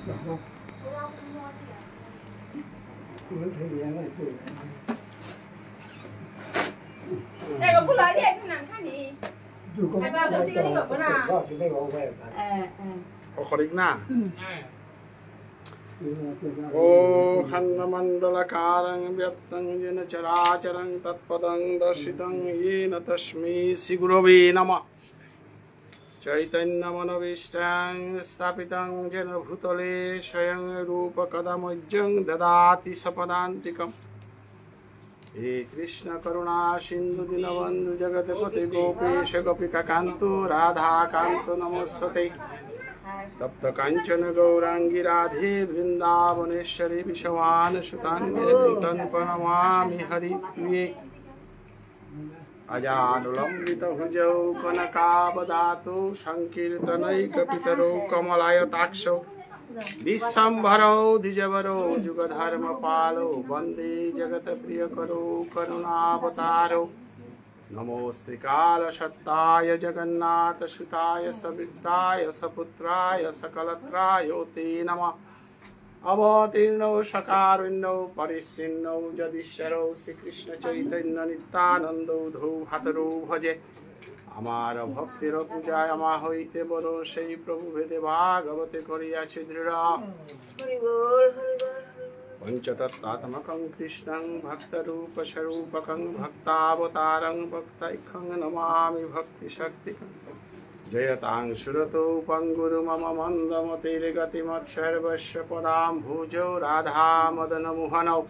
Đây có pula dia tu nak kan ni. Ada apa tu dia ni apa nak? Oh, korik na. O Khandamandalakarang Vyaptang Jena Characharang Tatpadang Darshitang Yena Tashmi Sigurave Nama Chaitanya Manavistang Stapitang Jena Bhutale Shayang Rupa Kadamajjang Dadati Sapadantikam He Krishna Karuna Sindhu Dinavandhu Jagatapati Gopesha Gopika Kantu Radha Kantu Namastate Tapta Kanchana Gaurangi Radhe Vrindavaneshwari Vishwan Shutange Vintan Panamami Hari Priye Ajanulambita Hujau Kanakabadatu Sankirtanai Kapitaro Kamalaya Taksho Vishambharo Dijavaro Jugadharma Palo Vande Jagata Priyakaro Karunavataro Namoste Kala Shattaya Jagannatha Sutaya Savittaya Saputraya Sakalatraya Te Nama Avatirno Shakarino Parisino Jadisharo Sri Krishna Chaitanya Nityanando Dho Hataro Bhaje Amara Bhaktira Pujaya Mahoite Boro Shri Prabhu Vede Bhagavate Koriya Chidrira Panchatattvamakam Krishnam Bhaktarupa Sharupakam Bhaktavatarang Bhaktaikhang Namami Bhakti Shaktikam Jayatang Surato Panguru Mama Mandamate Gatimat Sarvasya Padam Bhujo Radha Madana Muhanau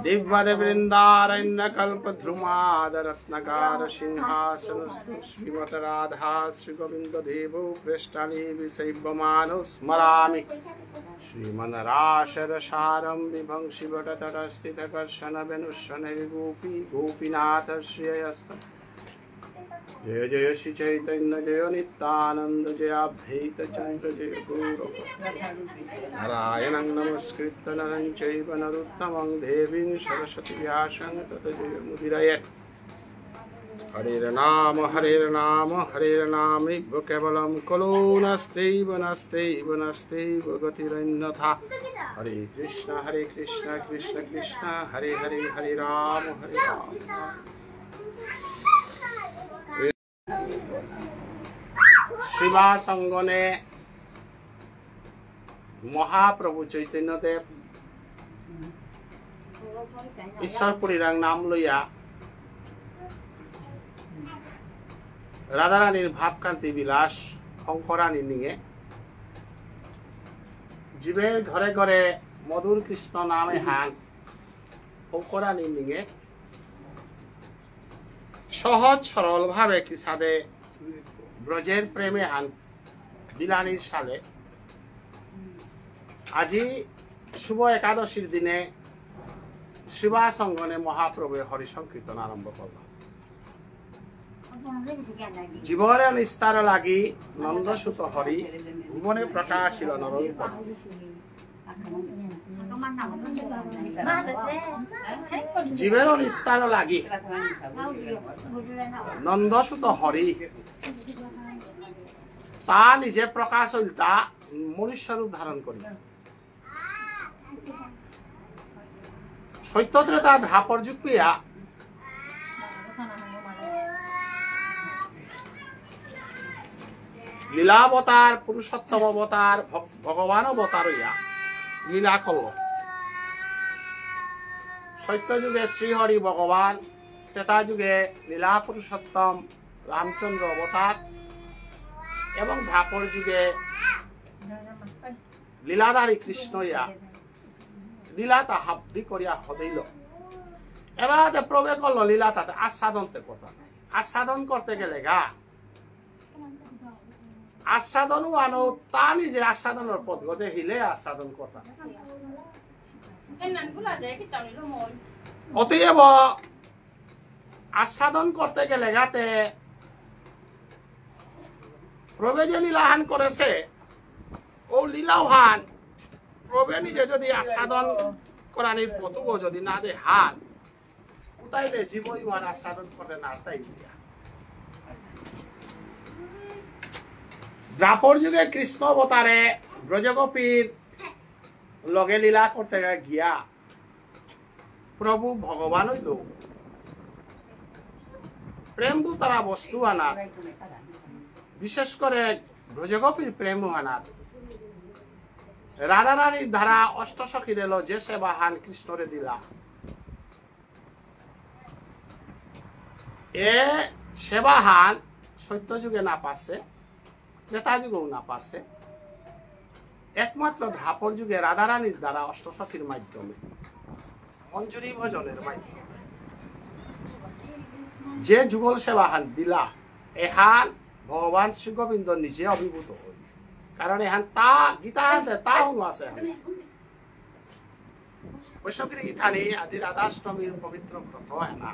Divvade Vrindaranya Kalpadhruma Daratnakara Sinhasanastu Srimata Radha Sri Govinda Devo Prestani Visaibhamano Smarami Srimanarashara Sharam Vibhang Shivatatastita Karshana Venushanari Gopi Gopinatha Shriyasta Jaya Jaya Shri Chaitanya Jaya Nityananda Jaya Abhaita Chandra Jaya Guru Narayanang Namaskritta Naram Chaiva Naruttamang Devim Saraswati Vyasang Tata Jaya Mudirayat Hare Rama Hare Rama Hare Rama Kevalam Kalo Naste Naste Naste Gatirannatha Hare Krishna Krishna Krishna Hare Hare Hare Rama Hare Rama Shiva Sangone Mahaprabhu Chaitanya Dev Ishwarpurirang নাম লইয়া রাধারানীর ভাবকান্তি বিলাস শঙ্করানী নিয়ে জীবের ঘরে ঘরে মধুর কৃষ্ণ নামে হান শঙ্করানী নিয়ে সহজ সরল ভাবে কি সাদে ব্রজের প্রেমে হান বিলানীর সালে আজি শুভ একাদশীর দিনে শিবা সঙ্গনে মহাপ্রভুর হরি সংকীর্তন আরম্ভ করল জীবনে নিস্তার লাগি নন্দসুত হরি ভুবনে প্রকাশিল নররূপ জীবের নিস্তার লাগি নন্দসুত হরি তা নিজে প্রকাশ হইল তা মনুষ্য রূপ ধারণ করি সত্যত্রেতা ধাপর যুগ পেয়া লীলাবতার পুরুষোত্তম অবতার ভগবান অবতার হইয়া লীলা করল সত্য যুগে শ্রীহরি ভগবান ত্রেতা যুগে লীলা পুরুষোত্তম রামচন্দ্র অবতার এবং ধাপর যুগে লীলাধারী কৃষ্ণ ইয়া লীলা তাহাব্দি করিয়া হদিল এবার প্রবেশ করলো লীলা তাতে আস্বাদনতে কথা আস্বাদন করতে গেলে গা আস্বাদন আনো তা নিজে আস্বাদনের পদ্ধতি হিলে আস্বাদন কথা অতএব আস্বাদন করতে গেলে গাতে প্রভে যে লীলাহান করেছে ও লীলাহান প্রভে নিজে যদি আস্বাদন করানির পথও যদি না দে হাত তাইলে জীবই ওয়ান আস্বাদন করে না তাই দিয়া দ্রাপর যুগে কৃষ্ণ অবতারে ব্রজগোপীর লগে লীলা করতে গিয়া প্রভু ভগবান হইল প্রেম তারা বস্তু আনা বিশেষ করে ব্রজগোপীর প্রেম আনার রাধা রানীর ধারা অষ্টসখী দিল যে সেবা হান কৃষ্ণরে দিলা এ সেবা হান সত্য যুগে না পাচ্ছে ত্রেতা যুগেও না পাচ্ছে একমাত্র ধাপর যুগে রাধা রানীর দ্বারা অষ্টসখীর মাধ্যমে মঞ্জুরি ভজনের মাধ্যমে যে যুগল সেবা হান দিলা এহান ভগবান শ্রী গোবিন্দ নিজে অভিভূত হই কারণ এহান তা গীতা আছে তা হলো আছে বৈষ্ণবগিরি গীতা নেই আদি রাধাষ্টমীর পবিত্র ব্রত না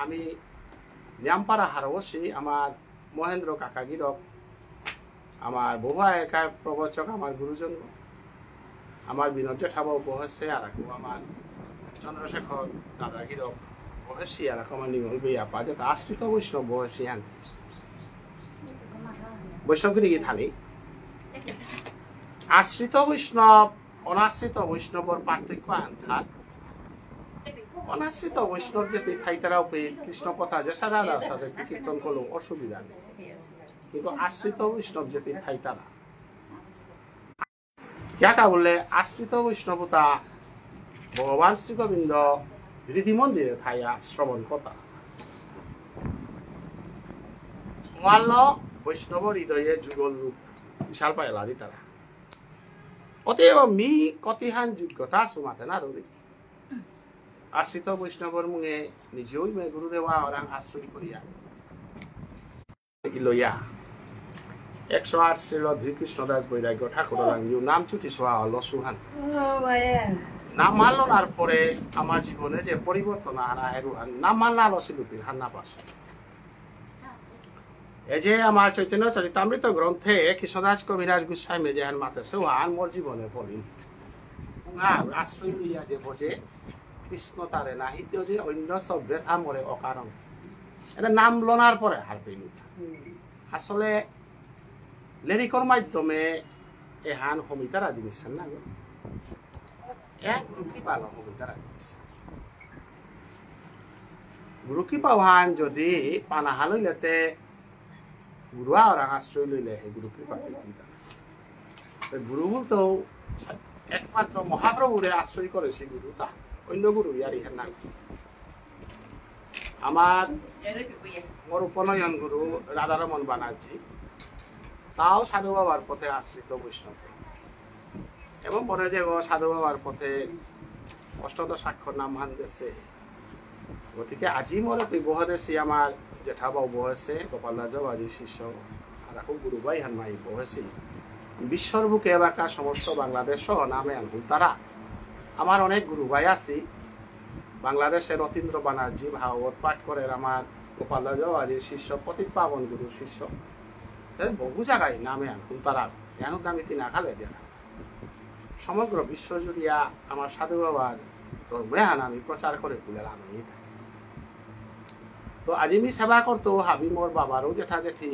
আমি নিয়ামপাড়া হারবসী আমার মহেন্দ্র কাকাগিরক আমার বহু একার প্রবচক আমার গুরুজন আমার বিনোদ জেঠাবাবু বহেছে আর আমার চন্দ্রশেখর দাদাগিরক বহেছি আর আমার নিমল বিয়াপা যেটা আশ্রিত বৈষ্ণব বহেছি হ্যাঁ বৈষ্ণবগিরি গীতা নেই আশ্রিত বৈষ্ণব অনাশ্রিত বৈষ্ণবর পার্থক্য আন্থার অনাশ্রিত বৈষ্ণব যে তীর্থাইতারা কৃষ্ণ কথা যে সাধারণ সাথে কীর্তন করলেও অসুবিধা নেই কিন্তু আশ্রিত বৈষ্ণব যে তীর্থাইতারা ক্যাটা বললে আশ্রিত বৈষ্ণবতা ভগবান শ্রী গোবিন্দ হৃদি মন্দিরে থাইয়া শ্রবণ কথা মাল্য বৈষ্ণব হৃদয়ে যুগল রূপ বিশাল পায়লা দি তারা অতএব মি কতিহান যোগ্যতা সুমাতে না রবি আশ্রিত বৈষ্ণবর মুঙে নিজেও গুরুদেবা ওরা আশ্রয় করিয়া লইয়া 108 শ্রীল ধৃকৃষ্ণদাস বৈরাগ্য ঠাকুর নাম চুটি সোয়া হল সুহান নাম মানলার পরে আমার জীবনে যে পরিবর্তন আনা হেরুহান নাম মানলা লসিলুপির হান্না পাশে এই যে আমার চৈতন্য চরিতামৃত গ্রন্থে কৃষ্ণদাস কবিরাজ গোস্বামী যেহান মাতে সোহান মোর জীবনে পড়িল আশ্রয় লইয়া যে বোঝে কৃষ্ণ তারে না হিতেও যে অন্য সব ব্যথা মরে অকারণ এটা নাম লনার পরে হার পেল আসলে লেরিকর মাধ্যমে এহান সমিতারা দিয়েছেন না এক গুরুকৃপা সমিতারা দিয়েছেন গুরুকৃপা হান যদি পানাহা লইলেতে গুরুয়া ওরা আশ্রয় লইলে সেই গুরুকৃপা গুরু বলতেও একমাত্র মহাপ্রভুরে আশ্রয় করেছে গুরু তা অন্য গুরু ইয়ার ইহার নাম আমার মোর উপনয়ন গুরু রাধারমন বানার্জি তাও সাধু বাবার পথে আশ্রিত বৈষ্ণব এবং মনে যে সাধু বাবার পথে অষ্টদশ সাক্ষর নাম হান গেছে গতিকে আজি মোর বহদেশী আমার জেঠাবাবু বহেছে গোপাল রাজা আজি শিষ্য আর এখন গুরুবাই হান মাই বহেছি বিশ্বর বুকে এলাকার সমস্ত বাংলাদেশ সহ নামে আনহুল তারা আমার অনেক গুরুভাই আছি বাংলাদেশের রথীন্দ্র বানার্জি ভাগবত পাঠ করে আমার গোপাল রাজি শিষ্য পতিত পাবন গুরু শিষ্য বহু জায়গায় নামে আনকুন তারা এনুক আমি তিন আখালে দেন সমগ্র বিশ্ব জুড়িয়া আমার সাধু বাবার ধর্মেহান আমি প্রচার করে তুলেলাম তো আজি আমি সেবা করতো হাবি মোর বাবারও জেঠা জেঠি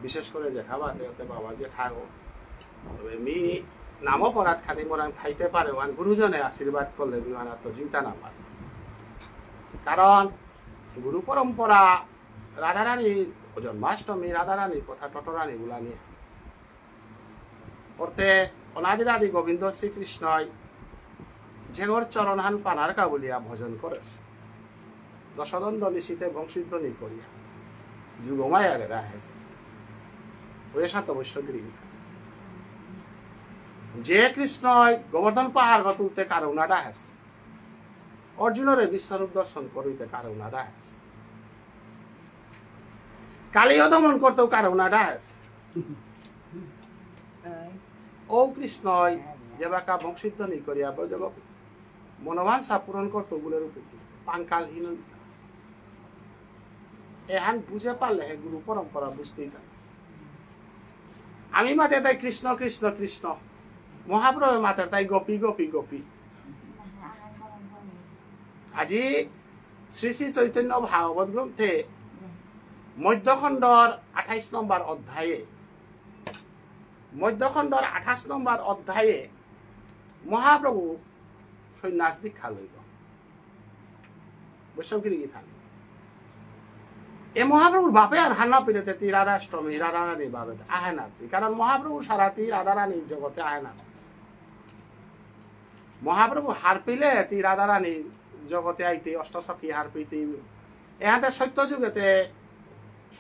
বিশেষ করে জেঠা বাবা জেঠাও মি নাম অপরাধ খানি মোরান খাইতে পারে ওয়ান গুরুজনে আশীর্বাদ করলে বিমান তো চিন্তা না পারে কারণ গুরু পরম্পরা রাধারানী জন্মাষ্টমী রাধারানীর কথা টটরানী গুলা নিয়ে করতে অনাদিরাদি গোবিন্দ শ্রীকৃষ্ণই যেগর চরণহান পানারকা বলিয়া ভজন করেছে দশদণ্ড নিশীতে বংশীধ্বনি করিয়া যুগমায়ারে রাহে ওই সাত বৈষ্ণবগিরি যে কৃষ্ণ গোবর্ধন পাহাড় তুলতে কারণাটা হেছে অর্জুনের বিশ্বরূপ দর্শন করিতে কারণাটা হেছে কালীয় দমন করতেও কারণাটা হেছে ও কৃষ্ণ যে বাঁকা বংশীধ্বনি করিয়া ব্রজগোপ মনোবাঞ্ছা পূরণ করতো গুলের উপর পাঙ্কালহীন এহান বুঝে পারলে হে গুরু পরম্পরা বুঝতেই পারে আমি মাতে তাই কৃষ্ণ কৃষ্ণ কৃষ্ণ মহাপ্রভু মাতে তাই গোপী গোপী গোপী আজি শ্রী শ্রী চৈতন্য ভাগবত গ্রন্থে মধ্যখণ্ডর 28 নম্বর অধ্যায়ে মহাপ্রভু সন্ন্যাস দীক্ষা লইল বৈষ্ণবগিরি গীতা এ মহাপ্রভুর বাপে আর হান্না পিড়েতে তি রাধাষ্টমী রাধারানী বাবে আহে না কারণ মহাপ্রভু সারাতি রাধারানীর জগতে আহে না মহাপ্রভু হার পিলে তি রাধারানীর জগতে আইতে অষ্টসখী হার পিতে এহাতে সত্য যুগেতে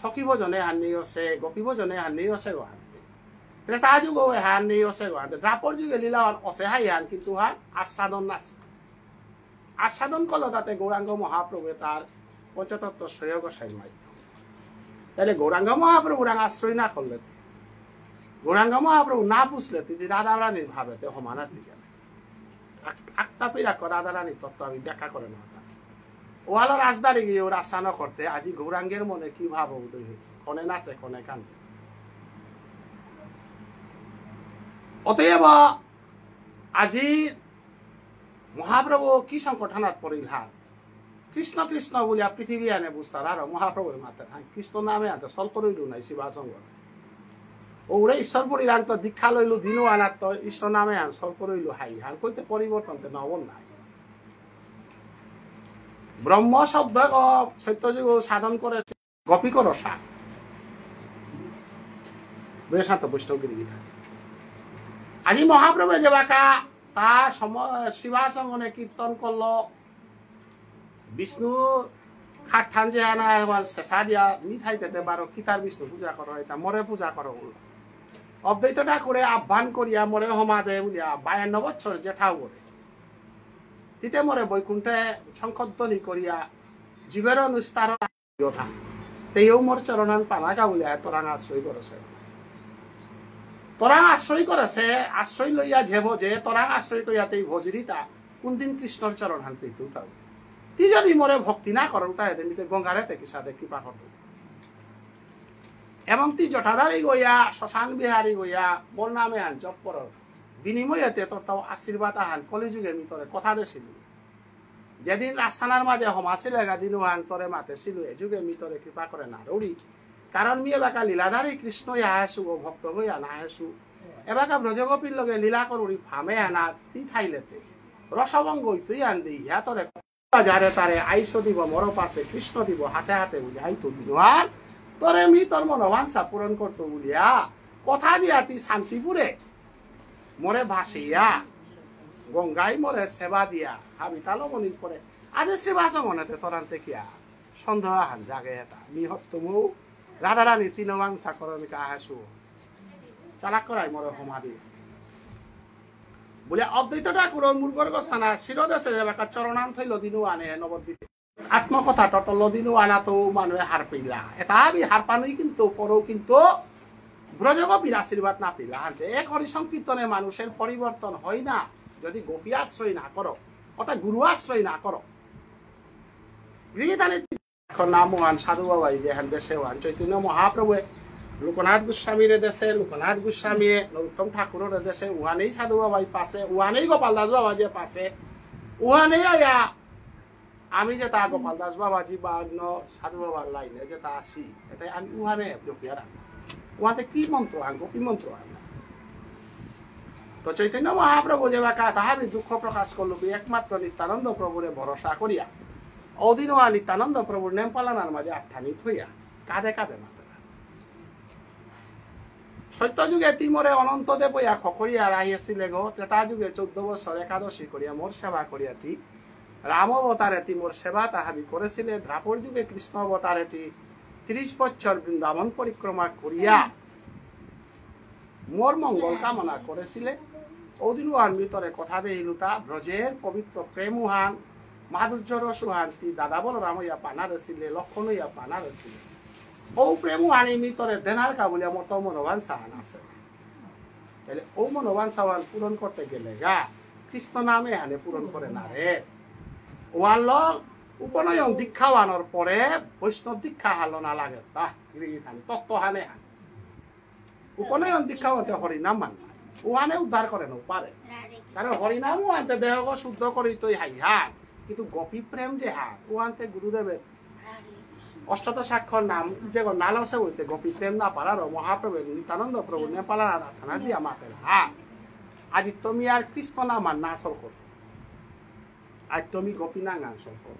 সখী ভোজনে হান্নি আছে গোপী ভোজনে হান্নি আছে গোহান্তি ত্রেতা যুগ হান্নি আছে গোহান্তি দ্রাপর যুগে লীলা অসে হাই হান কিন্তু হা আস্বাদন নাচ আস্বাদন করলো তাতে গৌরাঙ্গ মহাপ্রভু তার পঞ্চতত্ত্ব শ্রেয় গোসাই মাধ্যম তাহলে গৌরাঙ্গ মহাপ্রভু আশ্রয় না করলে গৌরাঙ্গ মহাপ্রভু না বুঝলে তিনি রাধারানীর ভাবেতে সমানার দিকে আটটা পিরা রাধারানীর তত্ত্ব আমি ব্যাখ্যা করে না ওয়ালো রাজদারি গিয়ে ওর আশা ন করতে আজি গৌরাঙ্গের মনে কি ভাব উদয় হয়েছে কনে নাচে কনে কান্দে অতএব আজি মহাপ্রভু কি সংকটানাত পরিহার কৃষ্ণ কৃষ্ণ বলিয়া পৃথিবী আনে বুঝতার আর মহাপ্রভু মাতে কৃষ্ণ নামে আনতে সল করিল নাই শিবাসঙ্গ ওরে ঈশ্বর পরিরান্ত দীক্ষা লইল দিনও আনাত তো ঈশ্বর নামে আন সল করিল হাই হার কইতে পরিবর্তন নবন নাই ব্রহ্ম শব্দ সত্যযুগ সাধন করেছে গোপিক রসা বেশান্ত বৈষ্ণবগিরি গীতা আজি মহাপ্রভু যে বাকা তার শিবাসঙ্গনে কীর্তন করলো বিষ্ণু খাট ঠান যে আনা এবার শেষা দিয়া মিঠাই দিতে পারো কিতার বিষ্ণু পূজা করো এটা মরে পূজা করো অদ্বৈতটা করে আহ্বান করিয়া মরে হমা দে বলিয়া 52 বছর জেঠাও করে তিতে মরে বৈকুণ্ঠে শঙ্খধ্বনি করিয়া জীবের অনুস্তার যোধা তেও মোর চরণান পানাকা বলিয়া তোরাং আশ্রয় করেছে তোরাং আশ্রয় করেছে আশ্রয় লইয়া যেব যে তোরাং আশ্রয় করিয়া তেই ভজরিতা কোনদিন কৃষ্ণর চরণান পেতে উঠাও তি যদি মরে ভক্তি না করো তাই এমনিতে গঙ্গারে দেখি সাথে কৃপা করত এবং তি জটাধারী গইয়া শ্মশান বিহারী গইয়া মোর নামে আন জপ কর বিনিময়তে তোর তাও আশীর্বাদ আহান কলিযুগে মিতরে কথা দেছিল যেদিন রাস্তানার মাঝে হমাছিল দিন আন তরে মাতে ছিল এ যুগে মিতরে কৃপা করে না রৌড়ি কারণ মি এবাকা লীলাধারী কৃষ্ণ আহেসু ও ভক্ত হইয়া না হেসু এবাকা ব্রজগোপীর লগে লীলা করুড়ি ফামে আনা তি খাইলেতে রসভঙ্গ তুই আন দি ইহা তরে যারে তারে আইস দিব মর পাশে কৃষ্ণ দিব হাতে হাতে বলি আইতো দিনহার তোরে মি তোর মনোবাঞ্ছা পূরণ করতো বলিয়া কথা দিয়া তুই শান্তিপুরে মরে ভাসিয়া গঙ্গাই মরে সেবা দিয়া হাবি তালো মনির পরে আজ সেবা সঙ্গনেতে তোরান্তে কিয়া সন্দেহ হান জাগে এটা মিহত তুমু রাধারানী তৃণবাঞ্ছা করমিকা আহেসু চালাক করাই মরে সমাধি বলে অদ্বৈত ঠাকুর মূর্গর গোস্বানা শিরদেশে এলাকা চরণান থইল দিনু আনে নবদ্বীপে আত্মকথা টটল দিনু আনা তো মানুহে হার পেলা এটা আমি হার পানুই কিন্তু পরেও কিন্তু ব্রজগোপীর আশীর্বাদ না পেলা হানতে এক হরি সংকীর্তনে মানুষের পরিবর্তন হয় না যদি গোপী আশ্রয় না করো অর্থাৎ গুরু আশ্রয় না করো নাম মহান সাধু বাবাই যে হান দেশে হান চৈতন্য মহাপ্রভু লোকনাথ গোস্বামীর দেশে লোকনাথ গোস্বামী নরোত্তম ঠাকুরের দেশে উহানেই সাধু বাবাই পাশে উহানেই গোপাল দাস বাবাজি পাশে উহানেই আয়া আমি যেটা গোপাল দাস বাবাজি বা অন্য সাধু বাবার লাইনে যেটা আসি এটাই আমি উহানে লোকিয়া উহাতে কি মন্ত্র আনবো কি মন্ত্র আনবো তো চৈতন্য মহাপ্রভু যে বাকা তাহাবি দুঃখ প্রকাশ করল একমাত্র নিত্যানন্দ প্রভুরে ভরসা করিয়া অদিনওয়া নিত্যানন্দ প্রভুর নেম পালানার মাঝে আখ্যানিত হইয়া কাঁধে কাঁধে মাতে সত্য যুগে তিমরে অনন্ত দেব ইয়া খকরিয়া রাহিয়াছিল গো ত্রেতা যুগে 14 বছর একাদশী করিয়া মোর সেবা করিয়া তি রাম অবতারে তি মোর সেবা তাহাবি করেছিলে দ্রাপর যুগে কৃষ্ণ অবতারে তি 30 বছর বৃন্দাবন পরিক্রমা করিয়া মোর মঙ্গল কামনা করেছিলে অদিনওয়ার ভিতরে কথা দেইলু তা ব্রজের পবিত্র প্রেমুহান মাধুর্য রসুহান তি দাদা বল রামইয়া পানা রেছিলে লক্ষণ ইয়া পানা রেছিলে ও প্রেমু আনি মিতরে দেনার কা বলিয়া মত মনোবাঞ্ছা আছে তাহলে ও মনোবাঞ্ছা পূরণ করতে গেলে গা কৃষ্ণ নামে হানে পূরণ করে না রে ওয়ান উপনয়ন দীক্ষা আনার পরে বৈষ্ণব দীক্ষা হালো না লাগে তা তত্ত্ব হানে হান উপনয়ন দীক্ষা হতে হরিনাম মান ওহানে উদ্ধার করে না পারে কারণ হরিনামও আনতে দেহ শুদ্ধ করি তুই হাই হান কিন্তু গোপী প্রেম যে হান ও আনতে গুরুদেবের অষ্টত সাক্ষর নাম যে নালসে হইতে গোপী প্রেম না পারার মহাপ্রভু নিত্যানন্দ প্রভু নেপালার আরাধনা দিয়া মাতের হা আজি তুমি আর কৃষ্ণ নাম আর না আসল কর আর তুমি গোপী নাম আসল কর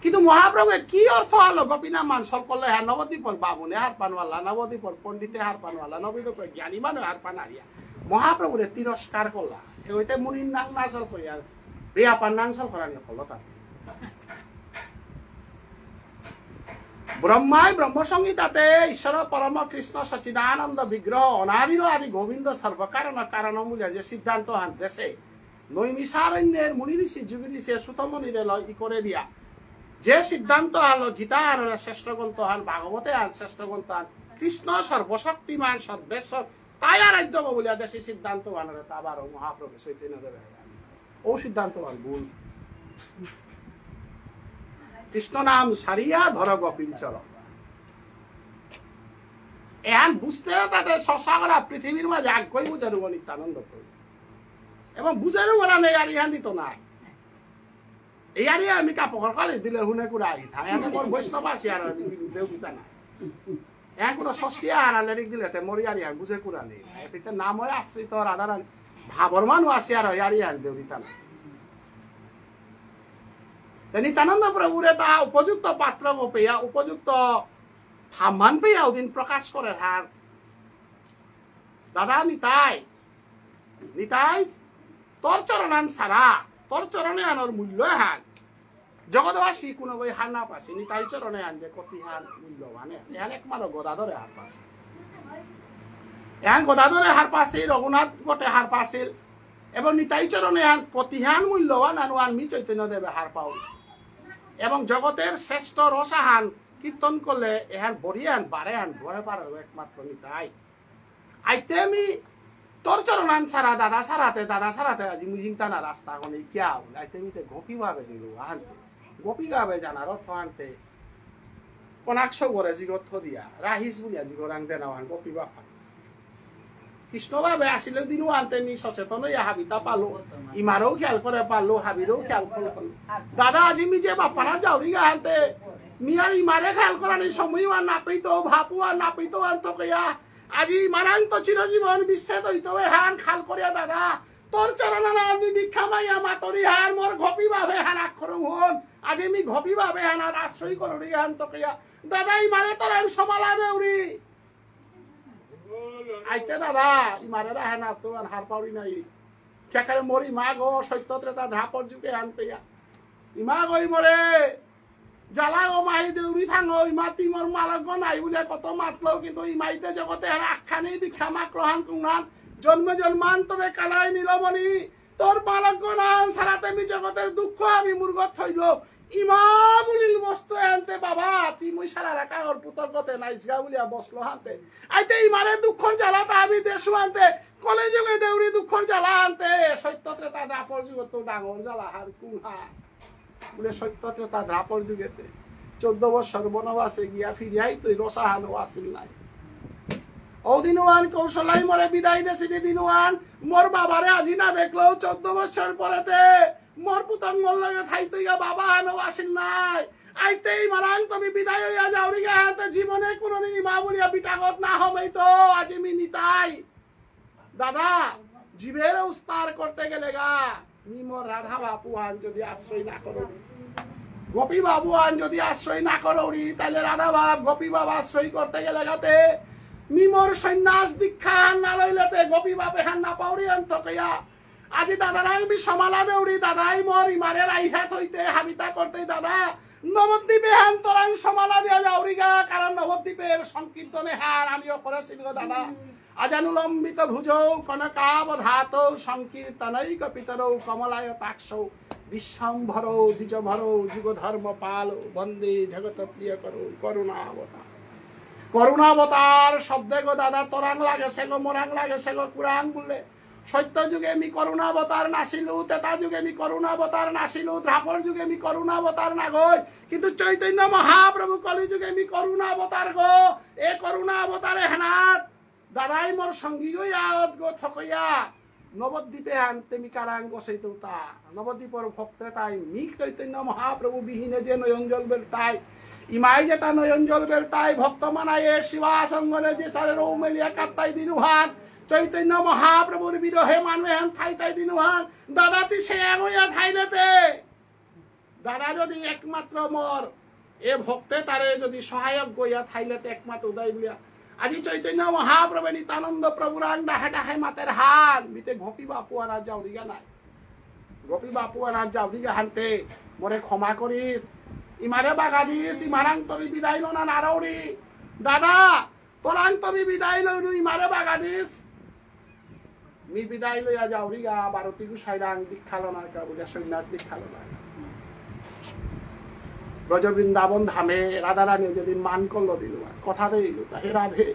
কিন্তু মহাপ্রভুর কি অর্থ হলো গোপীনাথ মানসল করলে হ্যাঁ নবদ্বীপর বাবুনে হার পানওয়ালা নবদ্বীপর পণ্ডিতে হার পানওয়ালা নবদ্বীপ জ্ঞানী মানুষ হার পান হারিয়া মহাপ্রভুরে তিরস্কার করলা ওইটা মুনির নাং নাচল করি আর বেয়াপার নাংসল করা নিয়ে করলো তার ব্রহ্মায় ব্রহ্মসংহিতাতে ঈশ্বর পরম কৃষ্ণ সচিদানন্দ বিগ্রহ অনাদির আদি গোবিন্দ সর্বকারণ কারণ মূল্য যে সিদ্ধান্ত হানতেছে নৈমিষারণ্যের মুনি ঋষি যুগী ঋষি সুতমনিরে ই করে দিয়া যে সিদ্ধান্ত হলো গীতা আর শ্রেষ্ঠ গ্রন্থ হন ভাগবতে আর শ্রেষ্ঠ গ্রন্থ হন কৃষ্ণ সর্বশক্তিমান সর্বেশ্বর তাই আরাধ্য বলিয়া দেশে সিদ্ধান্ত বানারে আবার মহাপ্রভু চৈতন্য দেবে ও সিদ্ধান্ত বান ভুল কৃষ্ণ নাম সারিয়া ধর গোপীর চরণ এহান বুঝতে তাদের চর্চা করা পৃথিবীর মাঝে আগ্রহী বুঝার নিত্যানন্দ করি এবং বুঝার ওরা নেই আর ইহান দিত না এই আরে আমি কাপড় কালে দিলে হুনে করে আহি থাকে এনে মোর বৈষ্ণব আছে আর দেউতা না এখন কোনো ষষ্ঠী আর লেরিক দিলে মরি আর ইয়ার বুঝে কুড়া নেই এতে নাম হয় আশ্রিত রাধারান ভাবর মানুষ আছে আর ইয়ার দেউতা না নিত্যানন্দ প্রভুরে তা উপযুক্ত পাত্র পেয়া উপযুক্ত সম্মান পেয়া ওদিন প্রকাশ করে হার দাদা নিতাই নিতাই তোর চরণান সারা তোর চরণে আনোর মূল্য হান জগৎবাসী কোনো বই হার না পাসি নিতাই চরণে আন যে কতি হার মূল্যবান এখানে একমাত্র গদাধরে হার পাসি এখন গদাধরে হার পাসি রঘুনাথ গটে হার পাছিল এবং নিতাই চরণে আন কতিহান মূল্যবান আন মি চৈতন্য দেবে হার পাও এবং জগতের শ্রেষ্ঠ রসাহান কীর্তন করলে এহান বড়িয়ান বারেহান ভরে পারো একমাত্র নিতাই আইতে আমি তোর চরণান সারা দাদা সারাতে আজি মুজিংতা না রাস্তা কোনে কিয়া আইতে মিতে গোপী ভাবে দিল আনতে গোপী গাবে জানার অর্থ আনতে কোনাক্ষ করে জিগত দিয়া রাহিস বুলিয়া জিগরাং দেনাওয়ান গোপী বাপা কৃষ্ণ ভাবে আসিলে দিনও আনতে নি সচেতন ইয়া হাবিতা পালো ইমারও খেয়াল করে পারলো হাবিরও খেয়াল করে দাদা আজি মি যে বাপারা যাওরি গা আনতে মিয়া ইমারে খেয়াল করানি সময় না পেতো ভাপু আর না পেতো আনতো কইয়া আজি মারাং তো চিরজীবন বিচ্ছেদ হইতো হান খাল করিয়া দাদা তোর চরণানা আমি ভিক্ষা মাইয়া মাতরি হান মোর ঘপি ভাবে হান আক্ষরম হন আজি আমি ঘপি ভাবে হান আর আশ্রয় করি হান তো কইয়া দাদা ইমারে তোর আমি সমালা দেউরি আইতে দাদা ইমারে হান আর তো হার পাউরি নাই সেখানে মরি মা গো সত্যত্রে তা ধাপর যুগে হান পেয়া ইমা গই মরে জ্বালা ও মাই দেউরি থাঙো ইমা তিমর মালক নাই বুঝে কত মাতলো কিন্তু ইমাইতে জগতে আখ্যানি ভিক্ষা মাকলো হান কুংহান জন্ম জন্মান্তরে কালাই নীলমণি তোর মালক নান সারাতে মি জগতের দুঃখ আমি মূর্গত হইল ইমা বুলিল বস্তু আনতে বাবা তিমুই সারা রাখা ওর পুতর গতে নাইসগা বলিয়া বসলো হানতে আইতে ইমারে দুঃখর জ্বালা তা আমি দেশু আনতে কলে যুগে দেউরি দুঃখর জ্বালা আনতে সত্যত্রে তা দাপর যুগত ডাঙর জ্বালা হার কুংহা বলে সত্যত্রে তা ধাপর যুগেতে 14 বছর বনবাসে গিয়া ফিরিয়াই তুই রসাহানো আসিল নাই ও দিনওয়ান কৌশলাই মরে বিদায় দেশি দিনওয়ান মোর বাবারে আজি না দেখলো 14 বছর পরেতে মোর পুতন মর লাগে থাই তুই বাবা হানো আসিল নাই আইতেই মারাং তুমি বিদায় হইয়া যাও রে হাতে জীবনে কোনদিন মা বলিয়া বিটাগত না হবেই তো আজি মি নিতাই দাদা জীবের উস্তার করতে গেলে গা নিমর রাধা বাপু আন যদি আশ্রয় না করো গোপী বাবু আন যদি আশ্রয় না করো তাহলে রাধা বাপ গোপী বাবা আশ্রয় করতে গেলে গাতে নিমর সন্ন্যাস দীক্ষা না লইলেতে গোপী বাপে হান না পাউরি আন তো কইয়া আজি দাদারাই আমি সমালা দেউরি দাদাই মর ইমারে রাইহাত হইতে হাবিতা করতে দাদা নবদ্বীপে হান তোরাং সমালা দিয়া যাওরি গা কারণ নবদ্বীপের সংকীর্তনে হার আমিও করেছিল দাদা আজানুলম্বিত ভুজৌ কনকাবধাতৌ সংকীর্তনৈক পিতরৌ কমলায় তাক্ষৌ বিশ্বম্ভরৌ দ্বিজভরৌ যুগধর্ম পাল বন্দে জগত প্রিয় করো করুণাবতার করুণাবতার শব্দে গো দাদা তোরাং লাগে সে গো মোরাং লাগে সে গো কুরাং বললে সত্য যুগে মি করুণাবতার নাসিলু তেতা যুগে মি করুণাবতার নাসিলু ধাপর যুগে মি করুণাবতার না গই কিন্তু চৈতন্য মহাপ্রভু কলি যুগে মি করুণাবতার গো এ করুণাবতারে হেনাত দাদাই মোর সঙ্গী গইয়া গো থকইয়া নবদ্বীপে আনতে মিকারাঙ্গ সেইতা নবদ্বীপর ভক্তে তাই মিক চৈতন্য মহাপ্রভু বিহীনে যে নয়ন জ্বলবেল তাই ইমাই যে তা নয়ন জ্বলবেল তাই ভক্ত মানায় শিবাসঙ্গনে যে সারে রৌমেলিয়া কাত্তাই দিনুহান চৈতন্য মহাপ্রভুর বিরহে মানুষ থাই তাই দিনুহান দাদাতি সে এমইয়া থাইলেতে দাদা যদি একমাত্র মর এ ভক্তে তারে যদি সহায়ক গইয়া থাইলেতে একমাত্র উদয় বলিয়া আজি চৈতন্য মহাপ্রভু নিতানন্দ প্রভুরাং ডাহে ডাহে মাতের হান বিতে গোপী বাপু আর যাওরিগা নাই গোপী বাপু আর যাওরিগা হানতে মরে ক্ষমা করিস ইমারে বাগা দিস ইমারাং তুমি বিদায় লো না নারৌরি দাদা তোরাং তুমি বিদায় লইনু ইমারে বাগা দিস মি বিদায় লইয়া যাওরিগা ভারতী গুসাইরাং দীক্ষা লো না বুঝা সন্ন্যাস দীক্ষা লো না ব্রজ বৃন্দাবন ধামে রাধারানী যেদিন মান করলো দিল কথা দিল হে রাধে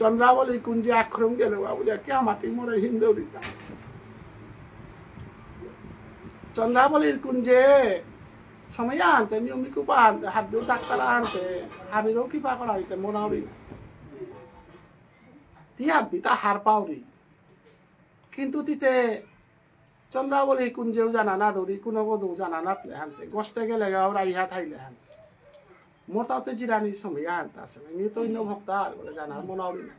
চন্দ্রাবলী কুঞ্জে আক্রম গেল বুঝা কে মাটি মরে হিন্দু দিতা চন্দ্রাবলীর কুঞ্জে সময় আনতে নিয়মি কুপা আনতে হাত দিয়ে ডাক্তার আনতে হাবিরও কৃপা করা হইতে মনাবি তি হাবি তা হার পাওরি কিন্তু তিতে চন্দ্রাবলী কুঞ্জেও জানা না দৌড়ি কোনো বধু জানা নাতলে হানতে গষ্টে গেলে গাও রাইহা থাইলে হান মোটাতে জিরানির সময় আনতে আসে আমি তো অন্য ভক্ত আর বলে জানার মনাবি না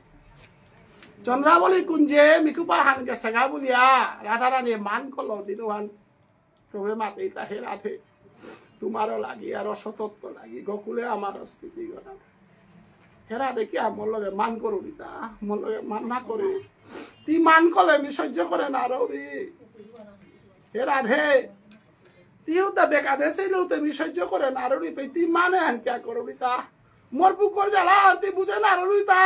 চন্দ্রাবলী কুঞ্জে মিকুপা হান গেছে গা বলিয়া রাধারানী মান করলো দিনুহান প্রভে মাতে তা হে রাধে তোমারও লাগি আর অসতত্ব লাগি গোকুলে আমার স্থিতি গড়া হেরা দেখি আমার লগে মান করো তা মোর লগে মান না করে তুই মান করলে আমি সহ্য করে না রৌরি হে রাধে তুইও তা বেকা দেশেও তুমি সহ্য করে না রৌরি তুই মানে হান কে করো তা মোর পুকুর জ্বালা তুই বুঝে না রৌরি তা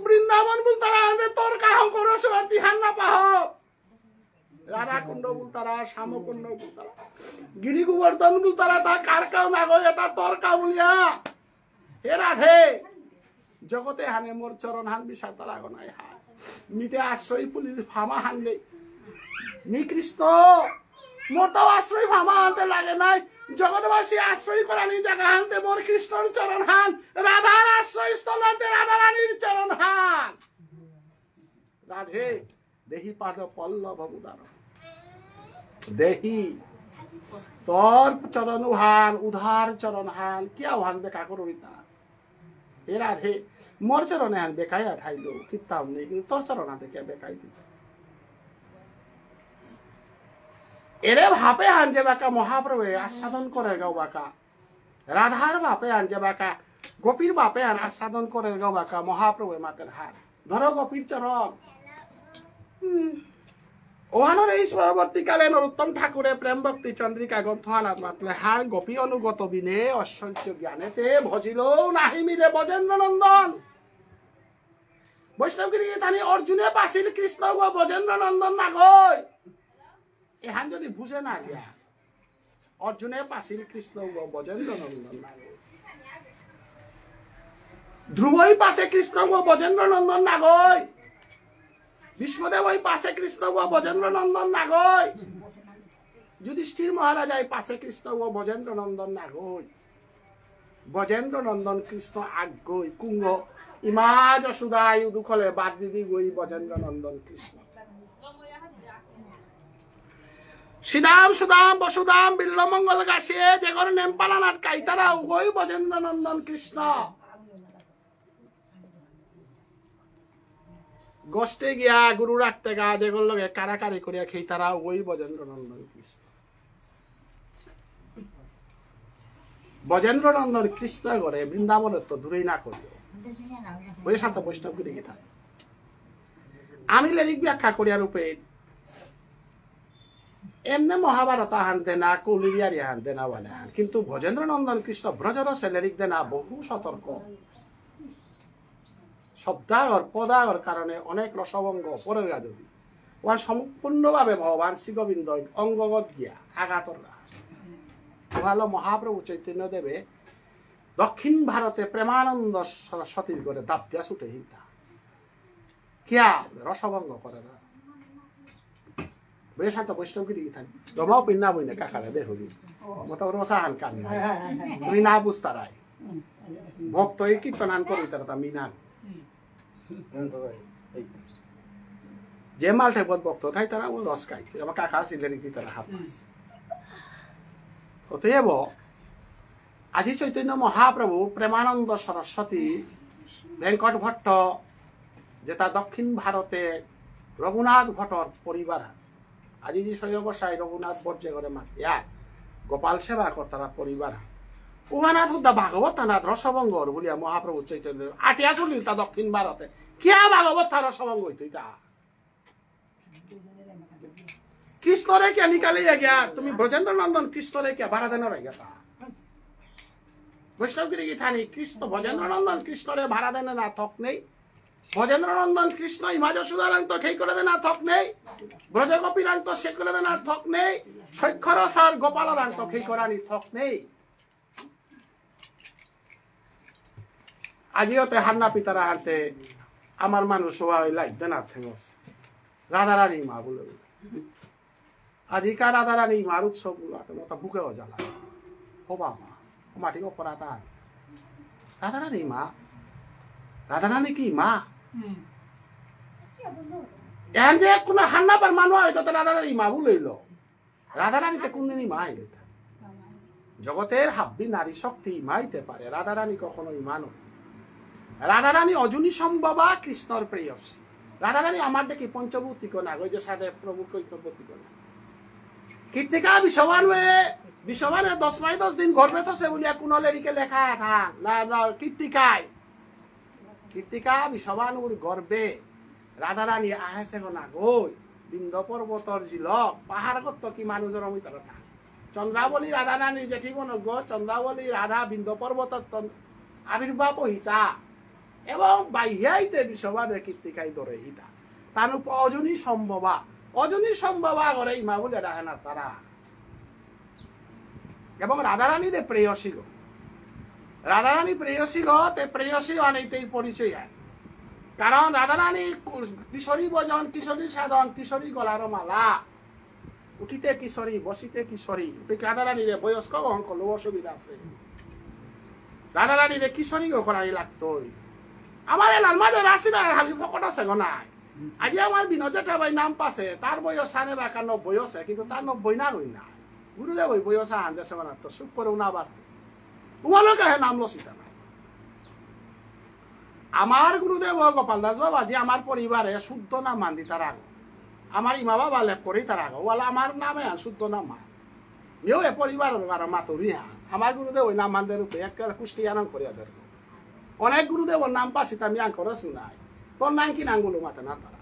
বৃন্দাবন বুলতারা তোর কাহ করো তুই হান না পাহ রাধা কুণ্ড বুলতারা শ্যাম কুণ্ড বুলতারা গিরি গোবর্ধন বুলতারা তা কার কাউ না গয়ে তা তোর কাউ বলিয়া হে রাধে জগতে হানে মোর চরণ হান বিষাদ তারা গনাই হা মিতে আশ্রয় পুলি ফামা হানলে নি কৃষ্ণ মোর তো আশ্রয় ফামা আনতে লাগে নাই জগৎবাসী আশ্রয় করানি জায়গা হানতে মোর কৃষ্ণর চরণ হান রাধার আশ্রয় স্থল হানতে রাধা রানীর চরণ হান রাধে দেহি পাদ পল্লব উদার দেহি তোর চরণ হান উধার চরণ হান কি আহ্বান বেকা করবিতা হে রাধে মোর চরণে হান বেকাইয়া ঠাইলো কিতাম নেই কিন্তু তোর চরণ হাতে কে বেকাই দিত এরে ভাপে হান যে বাকা মহাপ্রভে আস্বাদন করে গাও বাকা রাধার বাপে হান যে বাকা গোপীর বাপে হান আস্বাদন করে গাও বাকা মহাপ্রভে মাতের হার ধরো গোপীর চরণ ওহানোর এই পরবর্তীকালে নরোত্তম ঠাকুরে প্রেম ভক্তি চন্দ্রিকা গ্রন্থ আনাত মাতলে হার গোপী অনুগত বিনে ঐশ্বর্য জ্ঞানেতে ভজিল নাহি মিরে বজেন্দ্র নন্দন বৈষ্ণবগিরি তানি অর্জুনে পাশিল কৃষ্ণ গো বজেন্দ্র নন্দন না গই এহান যদি বুঝে না গিয়া অর্জুনে পাশিল কৃষ্ণ গো বজেন্দ্র নন্দন না গই ধ্রুবই পাশে কৃষ্ণ গো বজেন্দ্র নন্দন না গই বিষ্ণুদেব ওই পাশে কৃষ্ণ গো বজেন্দ্র নন্দন না গই যুধিষ্ঠির মহারাজ এই পাশে কৃষ্ণ গো বজেন্দ্র নন্দন না গই বজেন্দ্র নন্দন কৃষ্ণ আগ গই কুঙ্গ ইমা যশোদাই দুখলে বাদ দিদি গই বজেন্দ্র নন্দন কৃষ্ণ শ্রীদাম সুদাম বসুদাম বিল্লমঙ্গল গাছিয়ে যে ঘরে নেম পালানার কাইতারা গই বজেন্দ্র নন্দন কৃষ্ণ গোষ্ঠে গিয়া গুরু রাখতে গা যেগুলো লগে কারাকারি করিয়া খেই তারা ওই বজেন্দ্র নন্দন কৃষ্ণ বজেন্দ্র নন্দন কৃষ্ণ করে বৃন্দাবনের তো দূরেই না করিও ওই শান্ত বৈষ্ণব করে গিয়ে আমি লেরিক ব্যাখ্যা করিয়া রূপে এমনি মহাভারত হানতে না কলিয়ারি হানতে না বলে হান কিন্তু বজেন্দ্র নন্দন কৃষ্ণ ব্রজরসে লেরিক দে না বহু সতর্ক শব্দাগর পদাগর কারণে অনেক রসভঙ্গ পরের গাজবি ওয়ার সম্পূর্ণভাবে ভগবান শ্রীগোবিন্দ অঙ্গগত গিয়া আঘাতর ভালো মহাপ্রভু চৈতন্য দেবে দক্ষিণ ভারতে প্রেমানন্দ সরস্বতীর করে দাপ দিয়া ছুটে হিতা কিয়া রসভঙ্গ করে না বেশ হাতে বৈষ্ণবগিরি গীতা তোমাও পিন্না বই না কাকারে দে হবি মতো রসাহান কান তুই না বুঝতারাই ভক্ত কীর্তনান করি তারা তা মিনা যে মালটা বদ বক্ত তাই তারা ও রস খাইতে আমার কাকা সিলেরি তারা হাত অতএব আজি চৈতন্য মহাপ্রভু প্রেমানন্দ সরস্বতী ভেঙ্কট ভট্ট যেটা দক্ষিণ ভারতে রঘুনাথ ভট্টর পরিবার আজি যে সৈবসাই রঘুনাথ বর্জে করে মাতিয়া গোপাল সেবা কর্তারা পরিবার উমানাথ হুদ্দা ভাগবত নাথ রসভঙ্গর বলিয়া মহাপ্রভু চৈতন্য আটিয়া চলিল তা দক্ষিণ ভারতে কিয়া ভাগবত তা রসভঙ্গ হইত তা কৃষ্ণরে কে নিকালে গিয়া তুমি ব্রজেন্দ্র নন্দন কৃষ্ণরে কে ভাড়া দেন রে গেতা বৈষ্ণবগিরি গীতানি কৃষ্ণ ভজেন্দ্র নন্দন কৃষ্ণরে ভাড়া দেন না থক নেই ভজেন্দ্র নন্দন কৃষ্ণ ইমাজ সুদারাং তো খেই করে দেন থক নেই ব্রজ গোপীরাং তো সে করে দেন থক নেই শৈক্ষর সার গোপালরাং তো খেই করানি থক নেই আজিওতে হান্না পিতারা হাতে আমার মানুষ হওয়া লাগবে না থেমস রাধারানী মা বলে আজিকার রাধারানী মার উৎসব গুলো বুকেও জ্বালা ও বাবা ও মাটি অপরাধা রাধারানী মা রাধারানী কি মা এন যে কোনো হান্নাবার মানুষ হয়তো রাধারানী মা বলেইল রাধারানীতে কোনদিনই মা হইলে জগতের হাব্বি নারী শক্তি মাইতে পারে রাধারানী কখনোই মানুষ রাধারানী অজনী সম্ভবা কৃষ্ণর প্রেয়সী রাধারানী আমার দেখি পঞ্চভূতি কোনা ওই যে সাথে প্রভু কৈতব্যতি কোনা কীর্তিকা বিশ্ববানে 10 মাস 10 দিন ঘরবে তো সে বলিয়া কুনলেরিকে লেখা থা না কীর্তিকা বিশ্ববানুর গর্বে রাধারানী আহেছে কোনা গই বিন্দ পর্বতর জিলক পাহাড় কত কি মানুষের অমিতর থা চন্দ্রাবলী রাধারানী জেঠি বনগ চন্দ্রাবলী রাধা বিন্দ পর্বতর আবির্ভাব হিতা এবং বাহ্যাইতে বিশ্ববাদে কীর্তিকাই ধরে হিতা তার অজনী সম্ভবা করে ইমা বলে ডাকে না তারা এবং রাধারানী রে প্রেয়সী গো রাধারানী প্রেয়সী গো তে প্রেয়সী অনেকটাই পরিচয় হয় কারণ রাধারানী কিশোরী ভজন কিশোরী সাধন কিশোরী গলার মালা উঠিতে কিশোরী বসিতে কিশোরী রাধারানী রে বয়স্ক গ্রহণ করলো অসুবিধা আছে রাধারানী রে কিশোরী গো করাই লাগতোই আমার এলার মাঝে রাশিদার হাবি ফকট আছে গো নাই আজি আমার বিনোদ জেঠাবাই নাম পাশে তার বয়স 90 আছে কিন্তু তার 90 না হই না গুরুদেব ওই বয়স আনতেছে মানে তো সুখ করে না বাড়ত উমালোকে নাম লসিতা না আমার গুরুদেব গোপাল দাস বাবা যে আমার পরিবারে শুদ্ধ নাম মান্দি তার আগ আমার ইমা বাবা লেখ করেই তার আগ ওলা আমার নামে শুদ্ধ নাম মা এও এ পরিবার মাতুরি আমার গুরুদেব ওই নাম মানদের রূপে এক কুষ্টিয়ান করিয়া দেয় অনেক গুরুদেবর নাম পাশিত আমি আঙ্কর শুনাই তোর নাম কি নাঙ্গুলো মাতে না তারা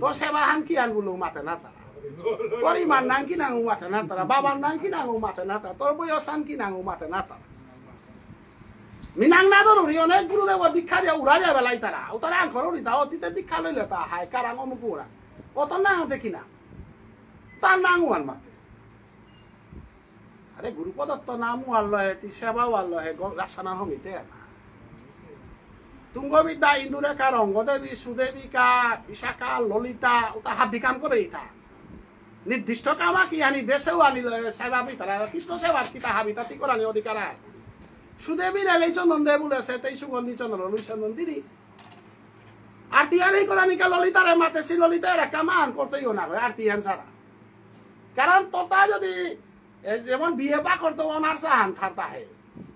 তোর সেবাহান কি আঙ্গুলো মাতে না তারা তোর ইমান নাম কি নাঙ্গু মাতে না তারা বাবার নাম কি নাঙ্গু মাতে না তারা তোর বয়সান কি নাঙ্গু মাতে না তারা মিনাং না ধরি অনেক গুরুদেব দীক্ষা দিয়ে উড়া যায় বেলাই তারা ও তারা আঙ্কর উড়িতা অতীতের দীক্ষা লইলে তা হায় কারাং অমুক উড়া ও তোর নাম দেখি না তার নাঙ্গু আন মাতে আরে গুরুপদত্ত নাম আল্লহে তি সেবাও আল্লহে রাসানা হমিতে না তুঙ্গবিদ্যা ইন্দুরেখা রঙ্গদেবী সুদেবিকা বিশাখা ললিতা ওটা হাবি কাম করে ইতা নির্দিষ্ট কামা কি আনি দেশেও আনিল সেবা তারা কৃষ্ণ সেবার কিতা হাবি তাতি করানি অধিকার সুদেবীর এলেই চন্দন দে বলেছে তাই সুগন্ধি চন্দন চন্দন দিদি আরতি আনি করানিকা ললিতারে মাতেছি ললিতা এরা কামান করতেইও না আরতি আন সারা কারণ তোতা যদি যেমন বিয়ে বা করতে অনার্স আন থারতা হে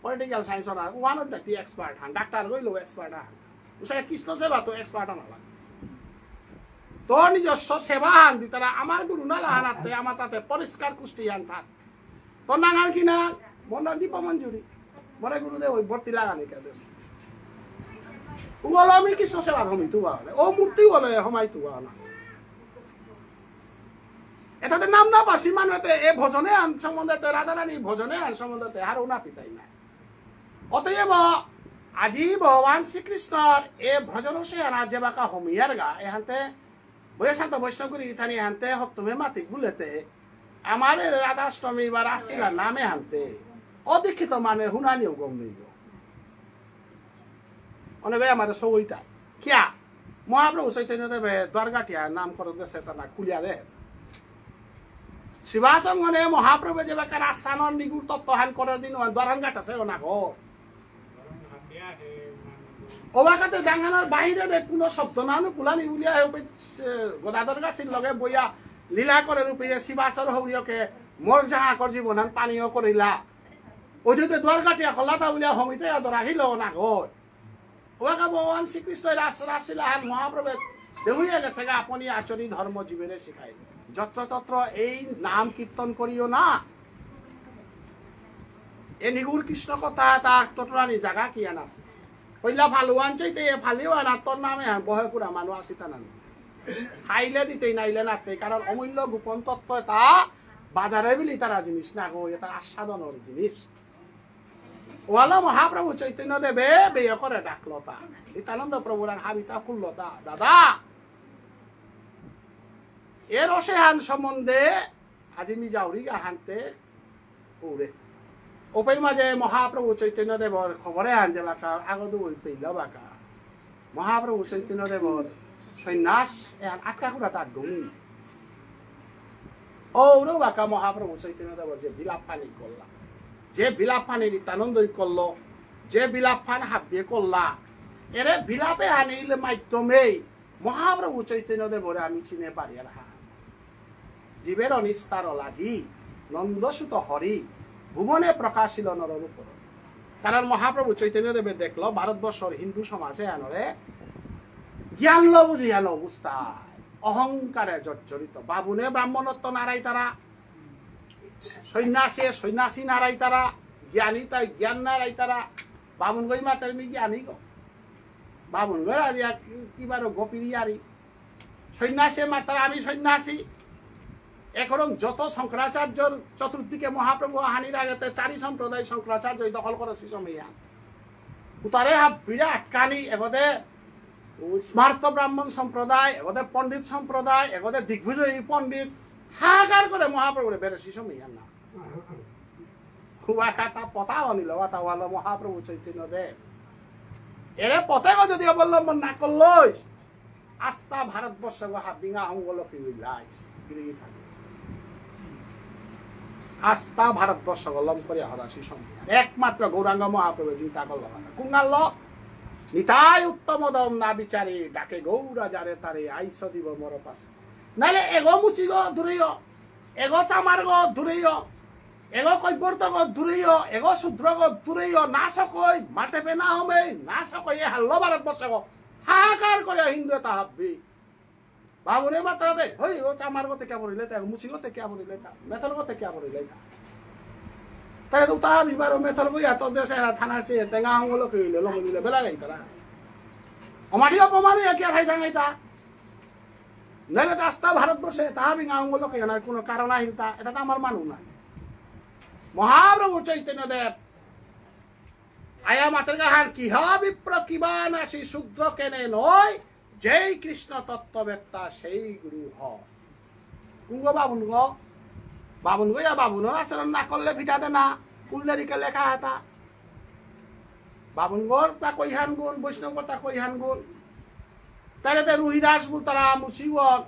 political science one of the expert হান ডাক্তার গইলো এক্সপার্ট হান উসারে কৃষ্ণ সেবা তো এক্সপার্ট আনা তোর নিজস্ব সেবা হান দি তারা আমার গুরু না লাহানাতে আমার তাতে পরিষ্কার কুষ্টি আন থাক তোর নাঙাল কি না বন্ধা দীপ মঞ্জুরি মরে গুরুদেব ওই ভর্তি লাগানি কেদেশ বলো আমি কৃষ্ণ সেবা হমি তু ও মূর্তি বলে হমাই তু না এটাতে নাম না পাসি মানুষতে এ ভজনে আন সম্বন্ধে রাধারানী ভজনে আন সম্বন্ধে আর উনা পিতাই নাই অতএব আজি ভগবান শ্রীকৃষ্ণর এ ভজন সে আনা যে বাকা হমিয়ার গা এহান্তে বৈশান্ত বৈষ্ণবগুরি ইথানি এহান্তে হপ্তমে মাতিক বুলেতে আমার রাধাষ্টমী বা রাশিলার নামে হানতে অদীক্ষিত মানে হুনানিও গম নেই অনেক আমার সবইটাই কিয়া মহাপ্রভু চৈতন্য দেবে দ্বারগাটিয়া নাম করে দেশে তা না খুলিয়া দে শিবাসঙ্গনে মহাপ্রভু যে বেকার আসানন নিগুর তত্ত্বহান করার দিন দ্বারান গাট আছে না গো ওবাকাতে ডাঙানোর বাহিরে কোনো শব্দ না কুলানি উলিয়া গদাধর গাছের লগে বইয়া লীলা করে রূপে শিবাচর হরিয়কে মোর জাহাকর জীবনান পানীয় করিলা ওই যদি দ্বারকাটিয়া খলাতা উলিয়া সমিতে আদর আহিল না গয় ওবাকা ভগবান শ্রীকৃষ্ণ রাসিলাহান মহাপ্রভু দেহুইয়া গেছে গা আপনি আচরণ ধর্ম জীবনে শিখাই যত্রতত্র এই নাম কীর্তন করিও না এ নিগুর কৃষ্ণ কথা তা টটরানি জায়গা কি আন আছে পইলা ফালুয়ান চাইতে ফালিও আন তোর নামে বহে পুরা মানুষ আসি তা নানি খাইলে দিতেই নাইলে নাতে কারণ অমূল্য গোপন তত্ত্ব তা বাজারে বিলি তারা জিনিস না গো এটা আস্বাদনের জিনিস ওয়ালা মহাপ্রভু চৈতন্য দেবে বেয় করে ডাকলো তা নিত্যানন্দ প্রভুর হাবিতা খুললো তা দাদা এর অসেহান সম্বন্ধে আজি মি যাওরি গা হানতে ওরে ওপের মাঝে মহাপ্রভু চৈতন্য দেবর খবরে আন যে বাকা আগত ওই পেইল বাকা মহাপ্রভু চৈতন্য দেবর সন্ন্যাস আটকা কুড়া তার ডুঙি ওরও বাকা মহাপ্রভু চৈতন্য দেবর যে বিলাপ পানি করলা যে বিলাপ পানি নিত্যানন্দই করলো যে বিলাপ পান হাবিয়ে করলা এরে বিলাপে আনিলে মাধ্যমেই মহাপ্রভু চৈতন্য দেবরে আমি চিনে পারি আর জীবের অনিস্তার লাগি নন্দসুত হরি ভুবনে প্রকাশিল নরর উপর কারণ মহাপ্রভু চৈতন্য দেবে দেখলো ভারতবর্ষের হিন্দু সমাজে আনরে জ্ঞান লো বুঝিয়া লো অবস্থায় অহংকারে জর্জরিত বাবুনে ব্রাহ্মণত্ব নারাই তারা সন্ন্যাসী সন্ন্যাসী নারাই তারা জ্ঞানী তাই জ্ঞান নারাই তারা বামুন গই মাতার মি জ্ঞানী গো বামুন গই আর কিবার গোপিনী আরি সন্ন্যাসী মাতার আমি সন্ন্যাসী এখন যত শঙ্করাচার্যর চতুর্দিকে মহাপ্রভু হানির আগেতে চারি সম্প্রদায় শঙ্করাচার্য দখল করে সময়া উতারে বিরাট কানি এগোদে স্মার্ত ব্রাহ্মণ সম্প্রদায় এগোদে পণ্ডিত সম্প্রদায় এগোদে দিগ্বিজয়ী পণ্ডিত হাহাকার করে মহাপ্রভুরে বেড়ে সময়া না খুবা কাটা পতা অনিল তা হলো মহাপ্রভু চৈতন্য দেব এরে পথে যদি অবলম্বন না করলো আস্থা ভারতবর্ষ বিঙা অঙ্গলকে থাকে আস্থা ভারতবর্ষ গলম করে হরাশি সময় একমাত্র গৌরাঙ্গ মহাপ্রভু চিন্তা করলো কুঙ্গাল নিতাই উত্তম দম না বিচারে ডাকে গৌরা যারে তারে আইস দিব মর পাশে নাইলে এগো মুচি গো দূরেও এগো চামার গো দূরেও এগো কৈবর্ত গো দূরেও এগো শূদ্র গো দূরেও না সকই মাঠে পেনা হবে না সকই হাল্ল ভারতবর্ষ গো হাহাকার করে হিন্দু তা হাববি বাবুরে মাত্রা দে হই ও চামার গতে কে বলিলে তা মুচি গতে কে বলিলে তা মেথল গতে কে বলিলে তা তারে তো তা বিবার মেথল গই এত দেশে থানা সে তেঙ্গা হঙ্গল কইলে লম দিলে বেলা গাই তারা আমারি অপমানে কি আর হাই দাঙ্গাই তা নাইলে রাস্তা ভারতবর্ষে তা বিঙা হঙ্গল কই না কোনো কারণ আহি তা এটা তো আমার মানু না মহাপ্রভু চৈতন্য দেব আয়া মাতৃ গাহান কি হা বিপ্র কিবান আসি শুদ্র কেনে নয় যেই কৃষ্ণ তত্ত্ববেত্তা সেই গুরু হয় কুঙ্গ বাবুন গো বাবুন আচরণ না করলে ভিটা দে না কুল্লেরিকে লেখা হেতা বাবুন গোর তা কইহান গুণ বৈষ্ণব তা কইহান গুণ তাহলে রুহিদাস বল তারা মুসিবত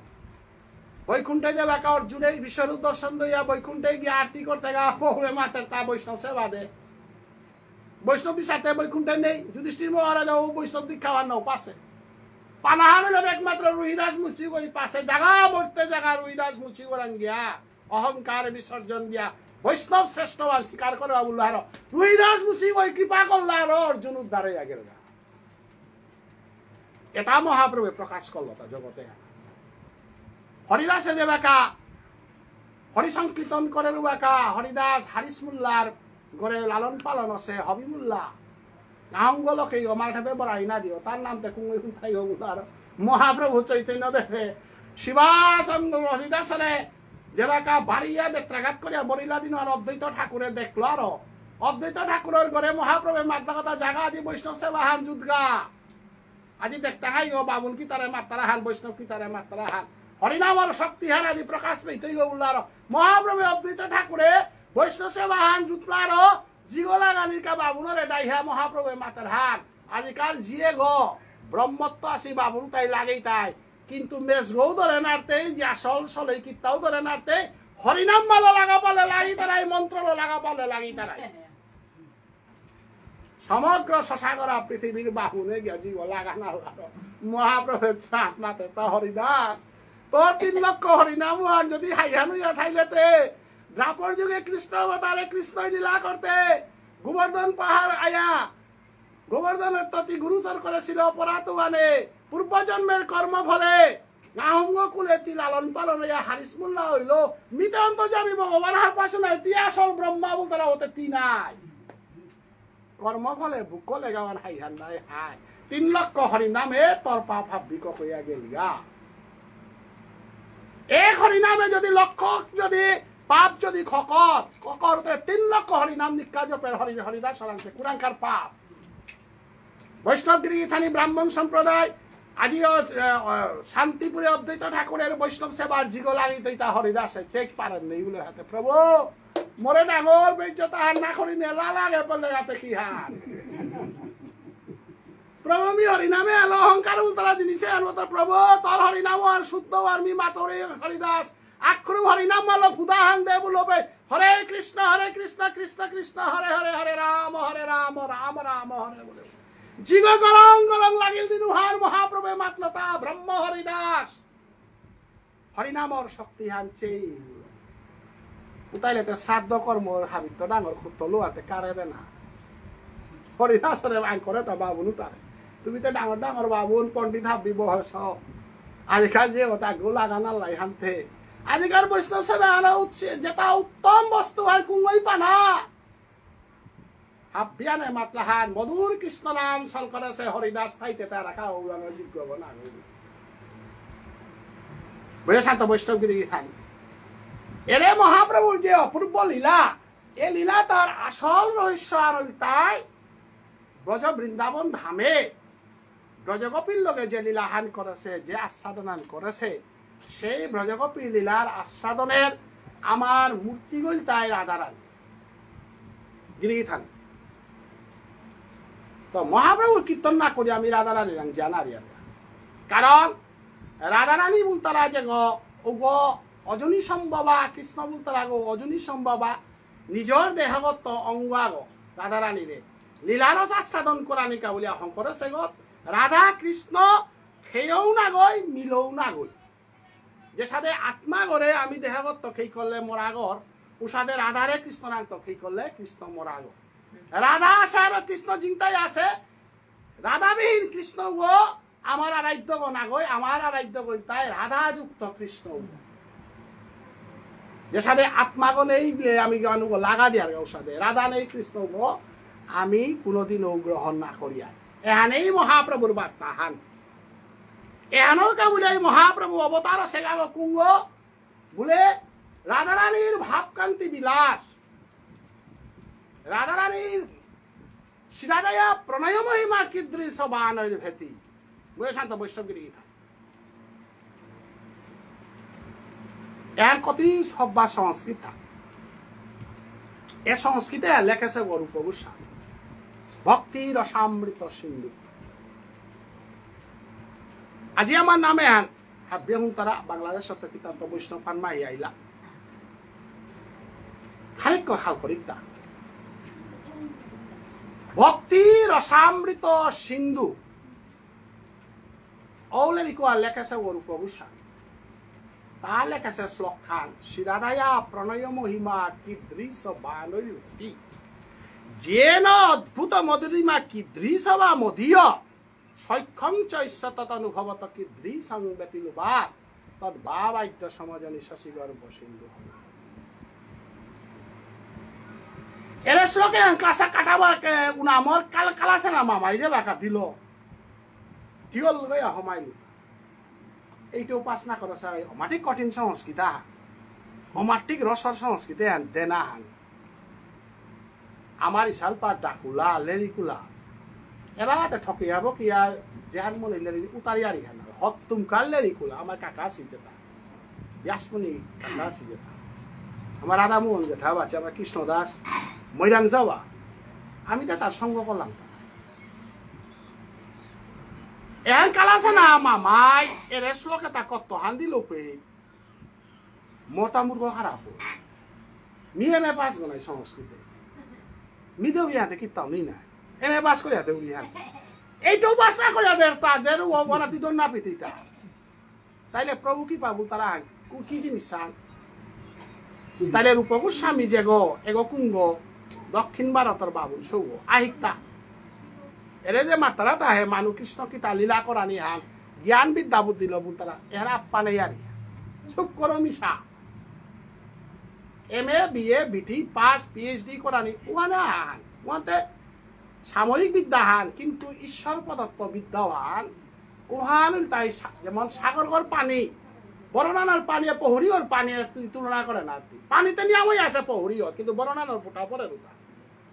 বৈকুণ্ঠে যাবে একা অর্জুনে বিশ্বরূপ দর্শন দইয়া বৈকুণ্ঠে গিয়ে আরতি করতে গা বহুরে মাতের তা বৈষ্ণব সেবা দে বৈষ্ণব সাথে বৈকুণ্ঠে নেই যুধিষ্ঠির মহারাজ বৈষ্ণব দীক্ষা বান্নাও পাশে পানাহান হলো একমাত্র রুহিদাস মুচি গই পাশে জাগা মরতে জাগা রুহিদাস মুচি গরান গিয়া অহংকার বিসর্জন দিয়া বৈষ্ণব শ্রেষ্ঠ স্বীকার করে বললো রুহিদাস মুচি গই কৃপা করলো আর অর্জুন উদ্ধার হয়ে গেল এটা মহাপ্রভু প্রকাশ করলো তা জগতে হরিদাসে যে বেকা হরি সংকীর্তন করে বেকা হরিদাস হারিস মুল্লার গড়ে লালন পালন আছে হবিমুল্লা নাহঙ্গলকে মাঠে বড়াই না দিও তার নাম দেখুন মহাপ্রভু চৈতন্য দেবে শিবাচন্দ্র হরিদাসরে যে বেকা বাড়িয়া বেত্রাঘাত করিয়া বরিলা দিন আর অদ্বৈত ঠাকুরে দেখলো আর অদ্বৈত ঠাকুরের ঘরে মহাপ্রভু মাত্রা কথা জাগা আজি বৈষ্ণব সেবা হান যুদ্ধগা আজি দেখতে হাই গো বাবুন কি তারে মাত্রা হান বৈষ্ণব কি তারে মাত্রা হান হরিনামর শক্তি হান আদি প্রকাশ পেতেই গো বললো আর মহাপ্রভু অদ্বৈত ঠাকুরে বৈষ্ণব সেবা হান জুতলার জিগলা গানিকা বাবুনরে ডাইহা মহাপ্রভু মাতার হান আজিকাল জিয়ে গো ব্রহ্মত্ব আসি বাবুন তাই লাগেই তাই কিন্তু মেজ গৌ ধরে নাড়তে যে আসল সলেই কিত্তাও ধরে নাড়তে হরিনাম মালা লাগা পালে লাগি তারাই মন্ত্র লাগা পালে লাগি তারাই সমগ্র শশাগরা পৃথিবীর বাহুনে গেছি লাগানা মহাপ্রভের আপনাতে তো হরিদাস তোর 3 লক্ষ হরিনাম যদি হাইহানুয়া থাইলেতে দ্রাপর যুগে কৃষ্ণ অবতারে কৃষ্ণ লীলা করতে গোবর্ধন পাহাড় আয়া গোবর্ধনের ততি গুরুচর করেছিল পরাতুয়ানে পূর্বজন্মের কর্ম ফলে নাহঙ্গ কুলেতি লালন পালন হারিসমুল্লাহ হইল মিতে অন্তর্যামী ভগবান হার পাশে নাই তি আসল ব্রহ্মা বলতে হতে তি নাই কর্ম ফলে বুক লেগাওয়ান হাইহান নাই হাই 3 লক্ষ হরিনামে তোর পা ভাবিক হইয়া গেলিয়া এক হরিনামে যদি লক্ষ যদি পাপ যদি খকর 3 লক্ষ হরিনাম নিকা জপের হরিদাস সারাংশে কুরাঙ্কার পাপ বৈষ্ণব গিরিথানী ব্রাহ্মণ সম্প্রদায় আজিও শান্তিপুরে অদ্বৈত ঠাকুরের বৈষ্ণব সেবার জিগো লাগি তৈতা হরিদাসে চেক পারেন না এগুলোর হাতে প্রভু মরে ডাঙর বেজ্জত হার না করি নেলা লাগে বললে হাতে কি হার প্রভু মি হরিনামে এলো অহংকার উল্টারা জিনিসে আনবো তো প্রভু তোর হরিনাম আর শুদ্ধ আর মি মাতরে হরিদাস আক্রম হরিনাম মালো ফুদাহান দে বলবে হরে কৃষ্ণ কৃষ্ণ কৃষ্ণ হরে হরে হরে রাম রাম রাম হরে বলে জিগ গরং গরং লাগিল দিনু হার মহাপ্রভে মাতলতা ব্রহ্ম হরিদাস হরিনামর শক্তি হানছে উতাইলেতে শ্রাদ্ধ কর্মর হাবিত ডাঙর খুঁত লোয়াতে কারে দে না হরিদাসরে আইন করে তা বাবুনু তারে তুমি তো ডাঙর ডাঙর বাবুন পণ্ডিত হাবি বয়স আজিকাল যে ওটা গো লাগানা লাই হানতে আজিকার বৈষ্ণব সেবা আনা উৎসে যেটা উত্তম বস্তু আর কুঙ্গই পানা হাবিয়ানে মাতলাহান মধুর কৃষ্ণ নাম সল করেছে হরিদাস থাইতে তারা খাও যোগ্য না বৈশ শান্ত বৈষ্ণব গিরি খান এরে মহাপ্রভুর যে অপূর্ব লীলা এ লীলা তার আসল রহস্য আর তাই ব্রজ বৃন্দাবন ধামে ব্রজগোপীর লগে যে লীলাহান করেছে যে আস্বাদনান করেছে সেই ব্রজগোপী লীলার আস্বাদনের আমার মূর্তিগুল তাই রাধারানী গিরিথান তো মহাপ্রভুর কীর্তন না করি আমি রাধারানী জানারি কারণ রাধারানী বলতারা যে গো অজনী সম্ভবা কৃষ্ণ বলতারা গো অজনী সম্ভবা নিজর দেহগত অঙ্গ আগো রাধারানীরে লীলারস আস্বাদন করানিকা বলিয়া শঙ্কর সেগত রাধা কৃষ্ণ খেয়েও না গই মিলও না গই যে সাথে আত্মা গড়ে আমি দেহগত খেই করলে মোরাগর ও সাথে রাধারে কৃষ্ণ নান্ত খেই করলে কৃষ্ণ মোরাগর রাধা আসে আর কৃষ্ণ চিন্তায় আছে রাধাবিহীন কৃষ্ণ গো আমার আরাধ্য গো না গই আমার আরাধ্য গই তাই রাধা যুক্ত কৃষ্ণ যে সাথে আত্মা গো নেই আমি লাগা দিয়ার গো সাথে রাধা নেই কৃষ্ণ গো আমি কোনোদিনও গ্রহণ না করিয়া এহানেই মহাপ্রভুর বার্তা হান এহানোর কা বলে মহাপ্রভু অবতার সেগাগো কুঙ্গ বলে রাধারানীর ভাবকান্তি বিলাস রাধারানীর শিরাদয়া প্রণয় মহিমা কীদৃশ বানর ভেতি বলে শান্ত বৈষ্ণবগিরি গীতা এর কতি সব্বা সংস্কৃত এ সংস্কৃতে লেখেছে অরূপ গোস্বামী ভক্তি রসামৃত সিন্ধু আজি আমার নামে হাব্য হুন তারা বাংলাদেশ কিতান্ত বৈষ্ণব ফান মাই আইলা খানিক খাল করিতা ভক্তি রসামৃত সিন্ধু ওলে লিখা লেখেছে অরূপ গোস্বামী তা লেখেছে শ্লোক খান শিরাদায়া প্রণয় মহিমা কীদৃশ বানরী যেন অদ্ভুত মধুরিমা কীদৃশ বা মধীয় সৈক্ষং চৈশ্য তদনুভবত কীদৃশং ব্যতিলুবা তদ বা বাদ্য সমজনী শশীগর্ভ সিন্ধু এর শ্লোকে ক্লাসা কাটাবার আমার কালাসে না মামাই যে বাঁকা দিল টিয়ল গয়া হমাইল এইটা উপাসনা করেছে অমাটিক কঠিন সংস্কৃতা অমাটিক রসর সংস্কৃতি দেনা হান আমার ইশালপা ডাকুলা লেরিকুলা এবার ঠকি যাব কি আর যেহান মনে লেরি উতারি আরি খান হত তুমকার লেরিকুলা আমার কাকা সিজেতা ব্যাসমণি কাকা সিজেতা আমার রাধা মোহন জেঠা বাচ্চা আমার কৃষ্ণ দাস মৈরাং যাওয়া আমি তো তার সঙ্গ করলাম এন কালাছে না মামাই এর শ্লোকে তা কত হান্দি লোপে মতা মূর্খ খারাপ মিয়ে মে পাস গনাই সংস্কৃতে মিদেও ইয়াতে কিতাম নি না এনে বাস করিয়া দে উড়িয়া এইটাও বাসা করিয়া দে তাদের অনাতি দর না পিতিতা তাইলে প্রভু কি পাবো তারা কি জিনিস চান তাইলে রূপ গোস্বামী যে গো এগো কুঙ্গ দক্ষিণ ভারতের বাবুল সৌ আহিকতা এরে যে মাতারা তাহে মানু কৃষ্ণ কি তা লীলা করানি হান জ্ঞান বিদ্যা বুদ্ধি লবুল তারা এরা আপ্পা নেই আরি চুপ করো মিশা MA BA BT pass PhD করানি ওয়ানা হান ওয়ান্তে সামরিক বিদ্যা হান কিন্তু ঈশ্বর প্রদত্ত বিদ্যাওয়ান ওহান তাই যেমন সাগরগর পানি বরনানার পানি পহরিওর পানি তুলনা করে না পানিতে নিয়মই আছে পহরিও কিন্তু বরনানার ফোটা পরে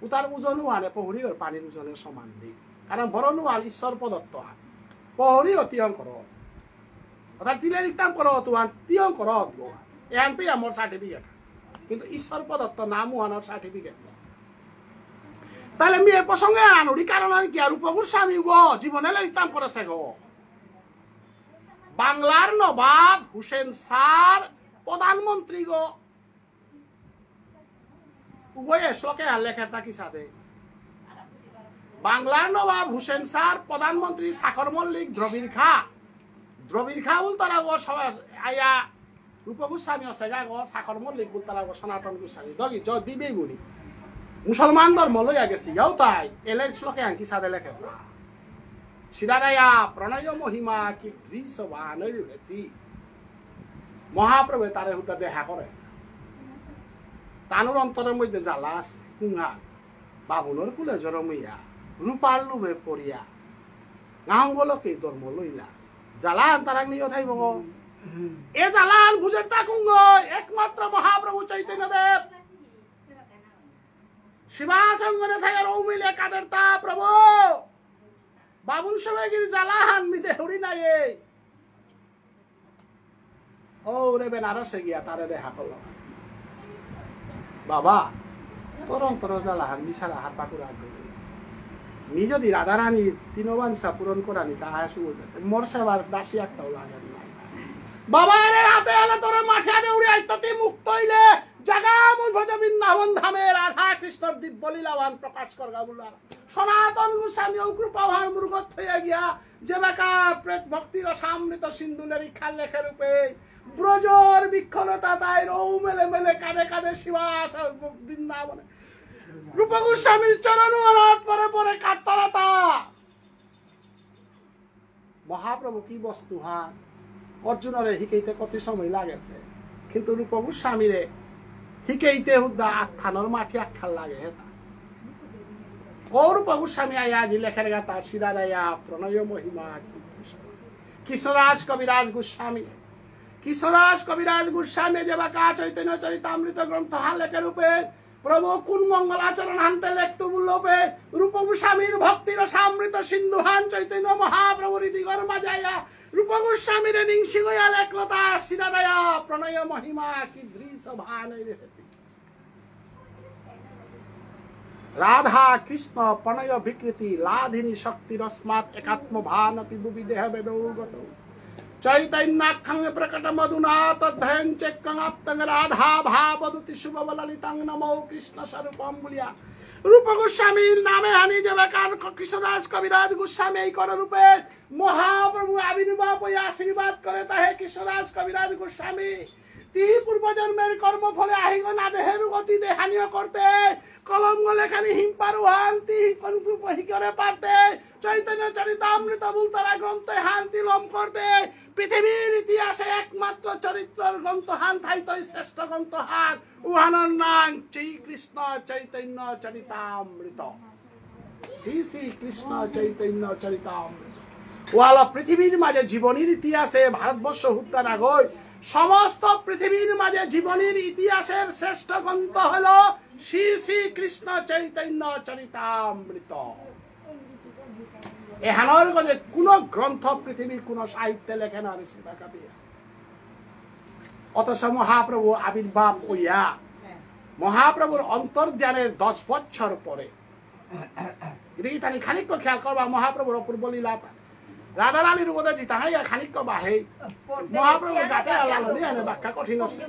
উতার ওজনও আনে পহরিওর পানির ওজনের সমান দিই কারণ বরণও আন ঈশ্বর প্রদত্ত হান পহরিও তিয়াং কর অর্থাৎ তিলের ইসলাম করো তোমার তিয়াং কর এন পেয়ে আমার সার্টিফিকেট কিন্তু ঈশ্বর প্রদত্ত নামও আনার সার্টিফিকেট তাহলে মেয়ে প্রসঙ্গে আনুরি কারণ আর কি আর উপগোস্বামী গো জীবনে ইসলাম করেছে গো বাংলার নবাব হুসেন স্যার প্রধানমন্ত্রী গো উভয়ে শ্লোকে আর লেখা থাকি সাথে বাংলার নবাব হুসেন স্যার প্রধানমন্ত্রী সাকর মল্লিক দ্রবিড় খা উল্তারা গো সবাই আয়া রূপ গোস্বামী আছে গা গো সাকর মল্লিক উল্তারা গো সনাতন গোস্বামী দগি জ দিবেই গুনি মুসলমান ধর্ম লইয়া গেছি যাও তাই এলের শ্লোকে আঙ্কি সাথে লেখে শিরারায়া প্রণয় মহিমা কি দৃশ্যবানতি মহাপ্রভু তারে হুতা দেখা করে তানুর অন্তরের মধ্যে জ্বালা আছে কুঙ্গা বাবুনের কুলে জরমইয়া রূপার লুবে পড়িয়া গাঙ্গলকে ধর্ম লইলা জ্বালান তারাক নিয়ে থাইব এ জ্বালান বুঝের তাকুঙ্গ একমাত্র মহাপ্রভু চৈতন্য দেব শিবাসঙ্গনে থাকে রৌমিলে কাদের তা প্রভু বাবুল সবাই কিন্তু জ্বালাহান মিতে হরি নাই ও রে বেনারসে গিয়া তারে দেখা করলো বাবা তোর অন্তর জ্বালাহান বিশালা হাত পাকুর আগ্রহ নি যদি রাধারানী তিনবাঞ্ছা পূরণ করানি তা আসু মোর সেবার দাসী একটাও লাগে নাই বাবা রে হাতে আলে তোরে মাঠে দেউড়ি আইততি মুক্ত হইলে জাগা ভজ বৃন্দাবন ধামে রাধা কৃষ্ণর দিব্য লীলাবান প্রকাশ করগা বললা সনাতন গোস্বামী কৃপাভার মূর্খত হইয়া গিয়া যে বেকা প্রেত ভক্তির সামৃত সিন্ধুলের ইখাল লেখে রূপে ব্রজর বিক্ষলতা তাই রৌ মেলে মেলে কাঁধে কাঁধে শিবাস বৃন্দাবনে রূপ গোস্বামীর চরণ অনাথ পরে পরে কাতরতা মহাপ্রভু কি বস্তু হান অর্জুনরে হিকেইতে কত সময় লাগেছে কিন্তু রূপ গোস্বামীরে হিকেইতে হুদা আখ্যানোর মাটি আখ্যান লাগে হেতা রূপ গোস্বামী আয়া আজি লেখের গাতা শিরারায়া প্রণয় মহিমা কিশোরাজ কবিরাজ গোস্বামী যে বাকা চৈতন্য চরিতামৃত গ্রন্থ হান লেখে রূপে প্রভু কোন মঙ্গলাচরণ হানতে লেখত বলবে রূপ গোস্বামীর ভক্তির সামৃত সিন্ধু হান চৈতন্য মহাপ্রভুর দিগর মাজাইয়া রূপ গোস্বামীর নিংসি গয়া লেখলতা শিরাদায়া প্রণয় মহিমা কি দৃশ্য ভান রাধা কৃষ্ণ প্রণয় বিকৃতি লাধিনী শক্তির অস্মাৎ একাত্ম ভান অপি বুবি দেহ বেদৌগত চৈতন্যাখ্যাং প্রকট মধুনা তদ্ধয়ং চেক্কং আপ্তং রাধা ভাবদুতি শুভব ললিতাং নমো কৃষ্ণ স্বরূপম বলিয়া রূপ গোস্বামীর নামে হানি যে বেকার কৃষ্ণদাস কবিরাজ গোস্বামী এই কর রূপে মহাপ্রভু আবির্ভাব হইয়া আশীর্বাদ করে তাহে কৃষ্ণদাস কবিরাজ গোস্বামী তি পূর্বজন্মের কর্ম ফলে আহিগ না দেহের গতি দেহানীয় করতে কলম লেখানি হিংপারু হান্তি কনফুপহি করে পারতে চৈতন্য চরিতামৃত বুলতারা গ্রন্থে হান্তি লম করতে পৃথিবীর ইতিহাসে একমাত্র চরিত্রের গ্রন্থ হান থাইতই শ্রেষ্ঠ গ্রন্থ হান উহানোর নাম শ্রীকৃষ্ণ চৈতন্য চরিতামৃত শ্রী শ্রীকৃষ্ণ চৈতন্য চরিতামৃত ওয়ালা পৃথিবীর মাঝে জীবনের ইতিহাসে ভারতবর্ষ হুদ্দা নাগয় সমস্ত পৃথিবীর মাঝে জীবনের ইতিহাসের শ্রেষ্ঠ গ্রন্থ হলো শ্রী শ্রীকৃষ্ণ চৈতন্য চরিতামৃত এহানোর গজে কোন গ্রন্থ পৃথিবীর কোন সাহিত্যে লেখে না সীতা কাবিয়া অথচ মহাপ্রভু আবির্ভাব হইয়া মহাপ্রভুর অন্তর্জ্ঞানের 10 বছর পরে তানি খানিক খেয়াল করবা মহাপ্রভুর অপূর্ব লীলা রাধা রানীর উপরে জিতা নাই খানিক করবা হে মহাপ্রভুর গাতে আলালনি আনে ব্যাখ্যা কঠিন আছে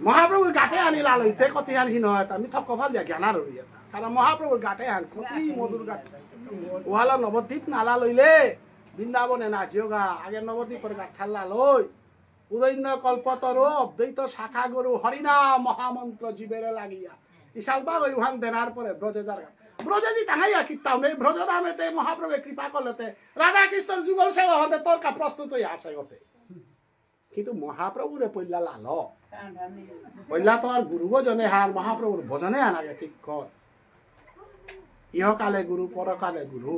মহাপ্রভুর গাতে আনি লালইতে কতিহান হীন হয় আমি থক ভাল দিয়া জ্ঞানার কারণ মহাপ্রভুর ঘাটে হান কতি মধুর ঘাট ওহালা নবদ্বীপ নালা লইলে বৃন্দাবনে নাচিওগা আগে নবদ্বীপের ঘাট ঠাল্লা লই উদৈন্য কল্পতরু অদ্বৈত শাখা গরু হরিনাম মহামন্ত্র জীবের লাগিয়া ইশালবা ওই উহান দেনার পরে ব্রজে যার ব্রজেজি টাঙাইয়া কিতাম এই ব্রজধামেতে মহাপ্রভু কৃপা করলেতে রাধা কৃষ্ণর যুগল সেবা হতে তর্কা প্রস্তুত হয়ে আসে গতে কিন্তু মহাপ্রভুরে পইলা লাল পইলা তো আর গুরু ভজনে হার মহাপ্রভুর ভজনে আনাগে ঠিক কর ইহকালে গুরু পরকালে গুরু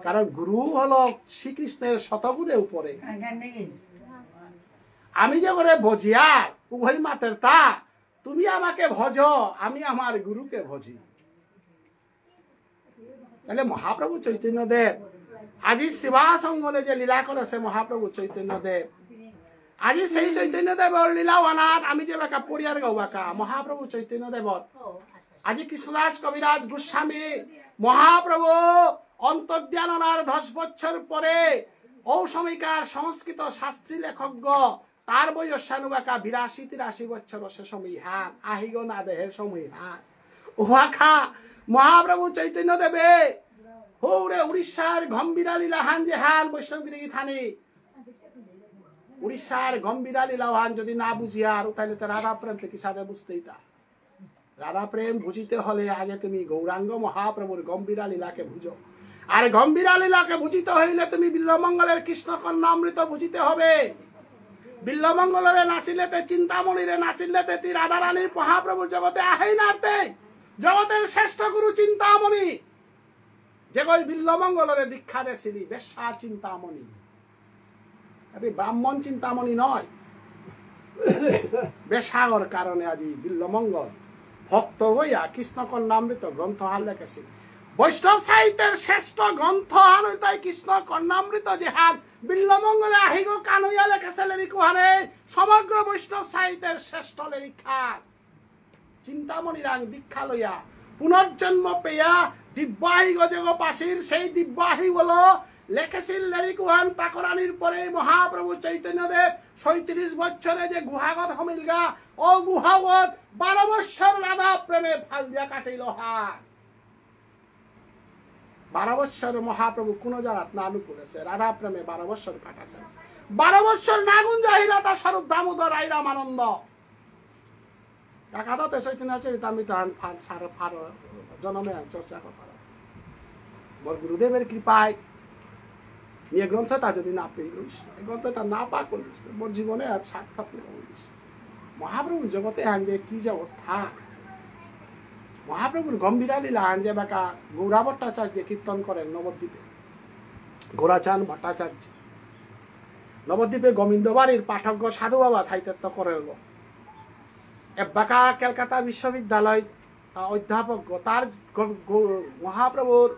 কারণ গুরু হলো শ্রীকৃষ্ণের শতগুণে উপরে আমি যে করে ভজিয়ার উভয় মাতের তা তুমি আমাকে ভজ আমি আমার গুরুকে ভজি তাহলে মহাপ্রভু চৈতন্য দেব আজি শিবাসঙ্গনে যে লীলা করেছে মহাপ্রভু চৈতন্য দেব আজি সেই চৈতন্য দেবর লীলাওয়ানাত আমি যে বাকা পড়িয়ার গাও বাকা মহাপ্রভু চৈতন্য দেবর আজি কৃষ্ণদাস কবিরাজ গোস্বামী মহাপ্রভু অন্তর্ধাননার 10 বছর পরে ঔসমিকার সংস্কৃত শাস্ত্রী লেখক তার বয়সানু বাকা 82-83 বছর সে সময় হান আহিগ না দেহের সময় হান ওয়াখা মহাপ্রভু চৈতন্য দেবে হৌরে উড়িষ্যার গম্ভীরা লীলাহান যে হান বৈষ্ণবগিরি থানি উড়িষ্যার গম্ভীরা লীলাহান যদি না বুঝিয়ার তাহলে তো রাধা প্রেম থেকে সাথে বুঝতেই তা রাধা প্রেম বুঝিতে হলে আগে তুমি গৌরাঙ্গ মহাপ্রভুর গম্ভীরা লীলাকে বুঝো আর গম্ভীরা লীলাকে বুঝিতে হইলে তুমি বিল্লমঙ্গলের কৃষ্ণ কন্যামৃত বুঝিতে হবে বিল্লমঙ্গলের নাচিলেতে চিন্তামণিরে নাচিলেতে তি রাধা রানীর মহাপ্রভুর জগতে আহেই নাড়তে জগতের শ্রেষ্ঠ গুরু চিন্তামণি যে কই বিল্লমঙ্গলের দীক্ষা দেছিলি বেশ্যা চিন্তামণি আমি ব্রাহ্মণ চিন্তামণি নয় বেশাগর কারণে আজি বিল্লমঙ্গল ভক্ত হইয়া কৃষ্ণ কন্যামৃত গ্রন্থ হার লেখেছে বৈষ্ণব সাহিত্যের শ্রেষ্ঠ গ্রন্থ হান তাই কৃষ্ণ কন্যামৃত যে হান বিল্লমঙ্গলে আহিগ কানইয়া লেখেছে লেরিকুহারে সমগ্র বৈষ্ণব সাহিত্যের শ্রেষ্ঠ লেরিখার চিন্তামণি রাং দীক্ষা লইয়া পুনর্জন্ম পেয়া দিব্যাহী গজগ পাশির সেই দিব্যাহী বলো লেখেছিল লেরিকুহান পাকরানির পরে মহাপ্রভু চৈতন্যদেব 37 বছরে যে গুহাগত হমিলগা ও গুহাগত 12 বছর রাধা প্রেমে ফাল দিয়া কাটিল হার 12 বছর মহাপ্রভু কোন জায়গা নানু করেছে রাধা প্রেমে 12 বছর কাটাছে 12 বছর নাগুন যাহিলা তা স্বরূপ দামোদর আইরাম আনন্দ কাকাতে চৈতন্য চরিতামৃত জনমে চর্চা কথা বর গুরুদেবের কৃপায় নিয়ে গ্রন্থটা যদি না পেলিস এই গ্রন্থটা না পা করিস মোর জীবনে আর সার্থক করিস মহাপ্রভুর জগতে আন যে কি জগৎ থাক মহাপ্রভুর গম্ভীরা লীলা আন যে বাকা গৌরা ভট্টাচার্য কীর্তন করেন নবদ্বীপে গোরাচাঁদ ভট্টাচার্য নবদ্বীপে গোবিন্দবাড়ির পাঠক সাধু বাবা থাইতে করেন বাকা কলকাতা বিশ্ববিদ্যালয় অধ্যাপক তার মহাপ্রভুর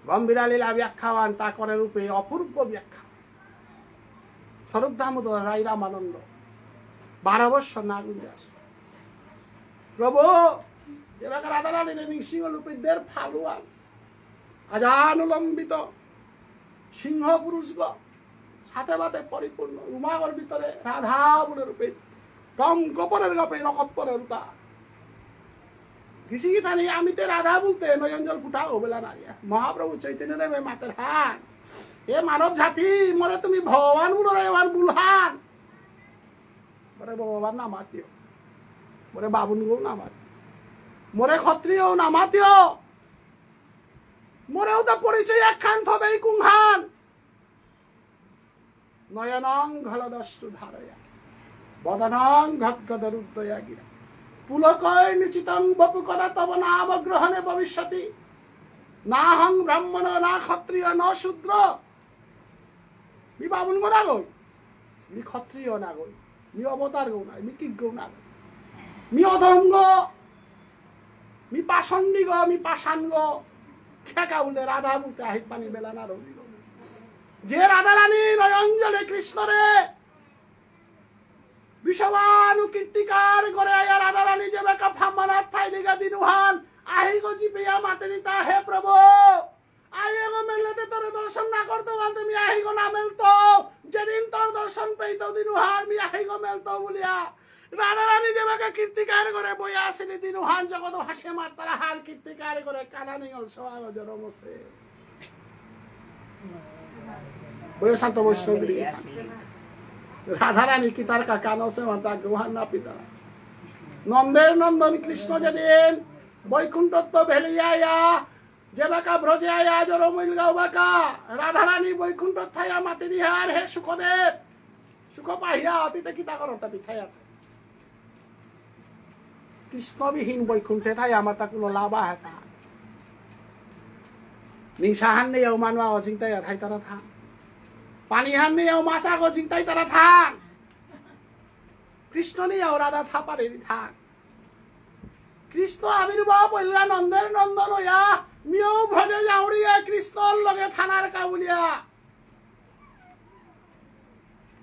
গম্ভীরা লীলা ব্যাখ্যাওয়ান তা করে রূপে অপূর্ব ব্যাখ্যা স্বরূপ দামোদর রাইরাম আনন্দ 12 বছর নাগুন দাস প্রভু যেভাবে রাধা রানী নেমিং সিংহ লুপিদের ফালুয়ান আজানুলম্বিত সিংহ পুরুষ সাথে বাতে পরিপূর্ণ উমাগর ভিতরে রাধা বলে রূপে কম গোপনের গপে নক্ষত্রের উতা কৃষি গীতা নিয়ে আমি তো রাধা বলতে নয়ঞ্জল ফুটাও বলে না মহাপ্রভু চৈতন্য দেবে মাতের হান এ মানব জাতি মরে তুমি ভগবান বুড়ান বুলহান মরে ভগবান না মাতিও মরে বাবুন গো না মাতিও মরে ক্ষত্রিয় না মাতিও মরেও তো পরিচয় একখান থবেই কুংহান নয়নং ঘলদস্তু ধারয়া বদনং ঘটগদরুদ্দয়া গিরা পুলকয় নিচিতং বপু কদা তব নাম গ্রহণে ভবিষ্যতি না হং ব্রাহ্মণ না ক্ষত্রিয় ন শূদ্র মি বামুন গো না গই মি ক্ষত্রিয় না গই মি অবতার গো না মি কি গো না মি অধঙ্গ মি পাষণ্ডী গো মি পাষাণ গো খেকা বলে রাধা বলতে আহিত পানি বেলা না রবি যে রাধা রানী নয়ঞ্জলে কৃষ্ণরে বিষবানু কীর্তিকার করে আয়া রাধা রানী যে বেকা ফাম্মানাথ থাই দিগা দিনুহান আহি গো জিপিয়া মাতেরিতা হে প্রভু আয়ে গো মেলতে তোরে দর্শন না করতে বলতে মি আহি গো না মেলতো যেদিন তোর দর্শন পেইতো দিনুহান মি আহি গো মেলতো বলিয়া রাধারানী যেভাবে কীর্তিকার করে বই আসেনি দিন হান জগৎ হাসে মার তারা হান কীর্তিকার করে কানা নিগল সবাই রমসে বই শান্ত বৈষ্ণবী রাধারানী কি তার কানসে মাতা গ্রহান না পিতা নন্দের নন্দন কৃষ্ণ যেদিন বৈকুণ্ঠত্ব ভেলিয়া যে বাকা ব্রজে আয়া জরমিল গাও বাকা রাধারানী বৈকুণ্ঠ থাইয়া মাতি দিহার হে সুখদেব সুখ পাহিয়া অতীতে কিতা করতা পিঠাই আছে কৃষ্ণবিহীন বৈকুণ্ঠে থাই আমার তা কোনো লাভ আহেতা নিশাহান নেই মানুয়া অজিংতাই থাই তারা থাক পানিহান নেই মাসা অজিংতাই তারা থাক কৃষ্ণ নেই রাধা থাপারে থাক কৃষ্ণ আবির্ভাব হইলা নন্দের নন্দন হইয়া মিও ভজে যাউড়িয়া কৃষ্ণর লগে থানার কাবুলিয়া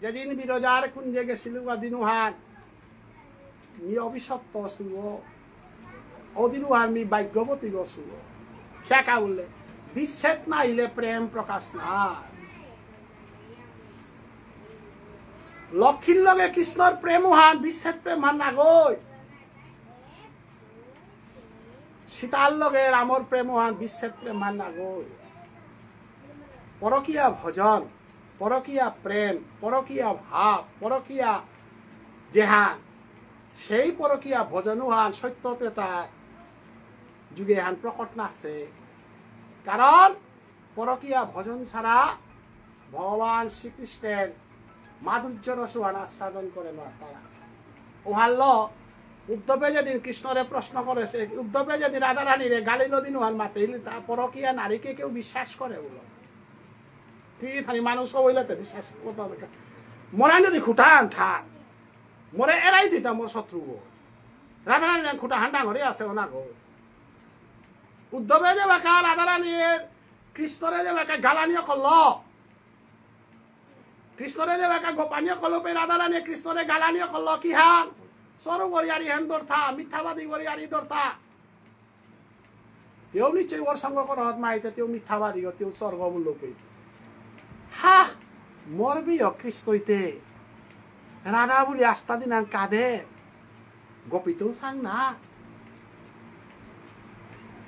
যেদিন বিরজার কুঞ্জে গেছিল বা দিনুহান মি অভিশপ্ত শুভ অদিনুহান মি ভাগ্যবতী শুভ শেখা বললে বিচ্ছেদ না হইলে প্রেম প্রকাশ না লক্ষ্মীর লগে কৃষ্ণর প্রেম হান বিচ্ছেদ প্রেম হান না গই সীতার লগে রামর প্রেম হান বিচ্ছেদ প্রেম হান না গই পরকীয়া ভজন পরকীয়া প্রেম পরকীয়া ভাব পরকীয়া জেহান সেই পরকীয়া ভজনও হান সত্য ত্রেতার যুগে হান প্রকট নাছে কারণ পরকীয়া ভজন ছাড়া ভগবান শ্রীকৃষ্ণের মাধুর্য রসহান আস্বাদন করে না তারা ওহাল্ল উদ্ধবে যেদিন কৃষ্ণরে প্রশ্ন করেছে উদ্ধবে যেদিন রাধারানীরে গালি নদীন ওহান মাতিল তা পরকীয়া নারীকে কেউ বিশ্বাস করে বলো ঠিক আমি মানুষ হইলে তো বিশ্বাস করতে মনে যদি খুঁটান থাক মরে এরাই দিতা মোর শত্রু রাধারানী খুঁটা হান্ডা ঘরে আছে ওনা গো উদ্ধবে যে বাঁকা রাধারানীর কৃষ্ণরে যে বাঁকা গালানিও করল কৃষ্ণরে যে বাঁকা গোপানীয় করলো পে রাধারানী কৃষ্ণরে গালানিও করল কি হান সরু গরিয়ারি হেন দর্থা মিথ্যাবাদী গরিয়ারি দর্থা তেও নিশ্চয়ই ওর সঙ্গ করত মাইতে তেও মিথ্যাবাদী তেও স্বর্গমূল্য পেয়ে হা মরবি কৃষ্ণইতে রাধা বলি আস্তা দিন আর কাঁদে গোপিতেও সাং না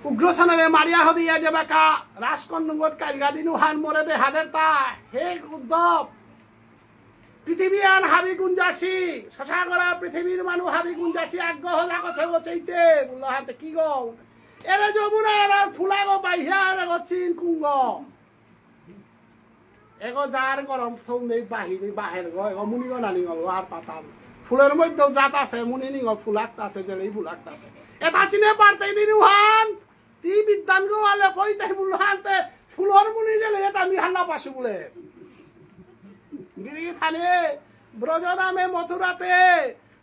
উগ্রসানে মারিয়া হদিয়া যে বাকা রাজকন্নগত কালগা দিনু হান মরে দে হাদের তা হে উদ্ধব পৃথিবী আন হাবি গুঞ্জাসি শশা করা পৃথিবীর মানুষ হাবি গুঞ্জাসি আগ্রহ জাগছে গচাইতে বললো হাতে কি গো এরে যমুনা এরা ফুলা গো বাইহা এরে গছিন কুঙ্গ এগো যার গরম থম নেই বাহিরে বাহের গো এগো মুনি গো নানি গো আর পাতাম ফুলের মধ্যেও জাত আছে মুনি নি গো ফুলাক্ত আছে জেলেই ফুলাক্ত আছে এটা চিনে পারতেই দিনু হান তি বিদ্যান গো আলে কইতে বললো হানতে ফুলর মুনি জেলে এটা আমি হান্না পাশু বলে গিরি থানে ব্রজদামে মথুরাতে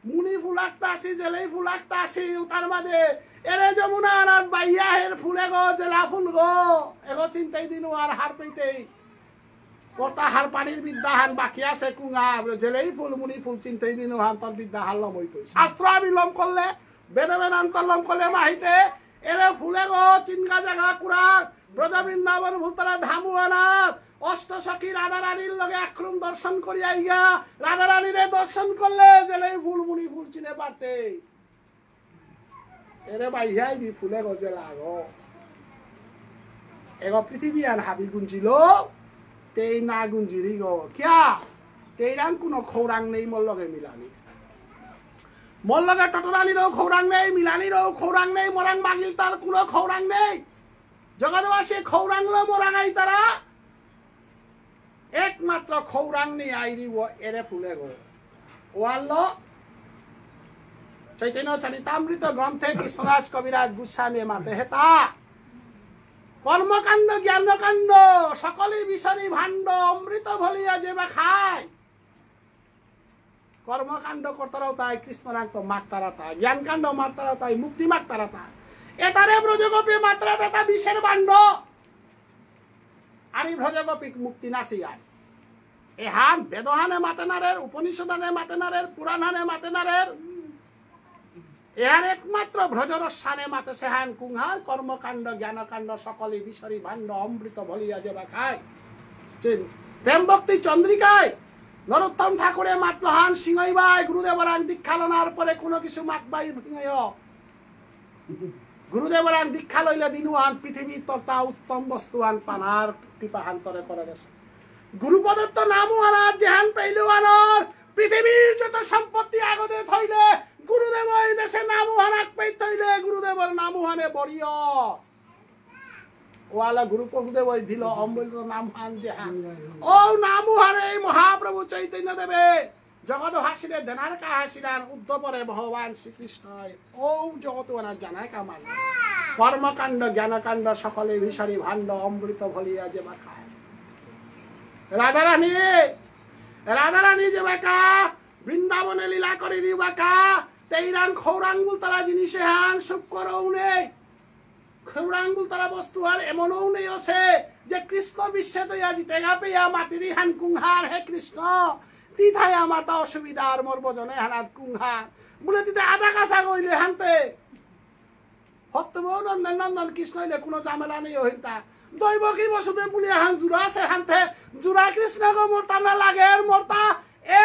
মুনি ফুলাক্ত আসি জেলেই ফুলাক্ত আসি তার মাঝে এরে যমুনা আর বাইয়া হের ফুলে গো জেলা ফুল গো এগো চিন্তাই দিনু আর হার পেইতেই কটা হার পানির বিদ্যা হান বাকি আছে কুঙা জেলেই ফুল মুনি ফুল চিন্তাই দিনু হান তার বিদ্যা হার লম হইতো শাস্ত্র বিলম করলে বেদে বেদান্তলম করলে মাহিতে এরে ফুলে গো চিনগা জায়গা কুড়া ব্রজ বৃন্দাবন ভূতরা ধামুয়ানাথ অষ্টসখী রাধারানীর লগে আক্রম দর্শন করিয়া ইয়া রাধারানীরে দর্শন করলে জেলেই ফুল মুনি ফুল চিনে পারতে এরে বাইহাই দি ফুলে গজে লাগো এগো পৃথিবী আর হাবি গুঞ্জিল তেই না গুঞ্জিরি গো কিয়া তেইরান কোনো খৌরাং নেই মোর লগে মিলানি মোর লগে টটরানিরও খৌরাং নেই মিলানিরও খৌরাং নেই মোরাং মাগিল তার কোনো খৌরাং নেই জগৎবাসী খৌরাং লো মোরাঙাই তারা একমাত্র খৌরাং নেই আইরি ও এরে ফুলে গো ওয়াল্ল চৈতন্য চরিতামৃত গ্রন্থে কৃষ্ণরাজ কবিরাজ গোস্বামী মাতে হেতা কর্মকাণ্ড জ্ঞানকাণ্ড সকলেই বিষণী ভাণ্ড অমৃত ভলিয়া যে বা খায় কর্মকাণ্ড করতারাও তাই কৃষ্ণরাগ তো মাত্তারা তাই জ্ঞানকাণ্ড মাত্তারা তাই মুক্তি মাত্তারা তাই এটারে ব্রজগোপী মাত্রা দাতা বিষের বাণ্ড আমি ব্রজগোপী মুক্তি নাচি আয় এহান বেদহানে মাতেনারের উপনিষদানে মাতেনারের পুরাণানে মাতেনারের এর একমাত্র ব্রজরস্বানে মাতে সেহান কুংহার কর্মকাণ্ড জ্ঞানকাণ্ড সকলে বিষরী ভাণ্ড অমৃত ভলিয়া যে বা খায় প্রেম ভক্তি চন্দ্রিকায় নরোত্তম ঠাকুরে মাতলহান সিংহই বাই গুরুদেবরাং দীক্ষা লনার পরে কোনো কিছু মাতবাই গুরুদেবরাং দীক্ষা লইলে দিনুয়ান পৃথিবী তথা উত্তম বস্তুয়ান পানার কৃপাহান্তরে করে গেছে গুরুপদত্ত নামও আনার জেহান পেইলুয়ানর পৃথিবীর যত সম্পত্তি আগদে থইলে গুরুদেব এই দেশে নামও আনাক পেই থইলে গুরুদেবর নামও আনে বড়িয় ওয়ালা গুরু প্রভুদেব ওই দিল অমূল্য নাম হান জেহান ও নামও হারে মহাপ্রভু চৈতন্য দেবে জগৎ হাসিলে দেনার কা হাসিলান উদ্ধপরে ভগবান শ্রীকৃষ্ণ ও জগৎ ওনার জানায় কামান কর্মকাণ্ড জ্ঞানকাণ্ড সকলে ভিসারি ভাণ্ড অমৃত ভলিয়া যে বা খায় রাধারানী যে বাকা বৃন্দাবনে লীলা করে দি বাকা তেইরাং খৌরাঙ্গুল তারা জিনিসে হান সুখ করও নেই খৌরাঙ্গুল তারা বস্তু আর এমনও নেই আছে যে কৃষ্ণ বিশ্বে তৈয়া জিতে গা পেয়া মাতিরি হান কুংহার হে কৃষ্ণ তিথায় আমার তা অসুবিধা আর মোর বজনে হানাত কুংহার বলে তিতে আধা কাঁচা কইলে হানতে হত্যব নন্দন নন্দন কৃষ্ণ হইলে কোনো ঝামেলা নেই হইতা দৈব কি বসুদে বুলিয়া হান জুড়া আছে হানতে জুড়া কৃষ্ণ গো মোরতা না লাগে মোরতা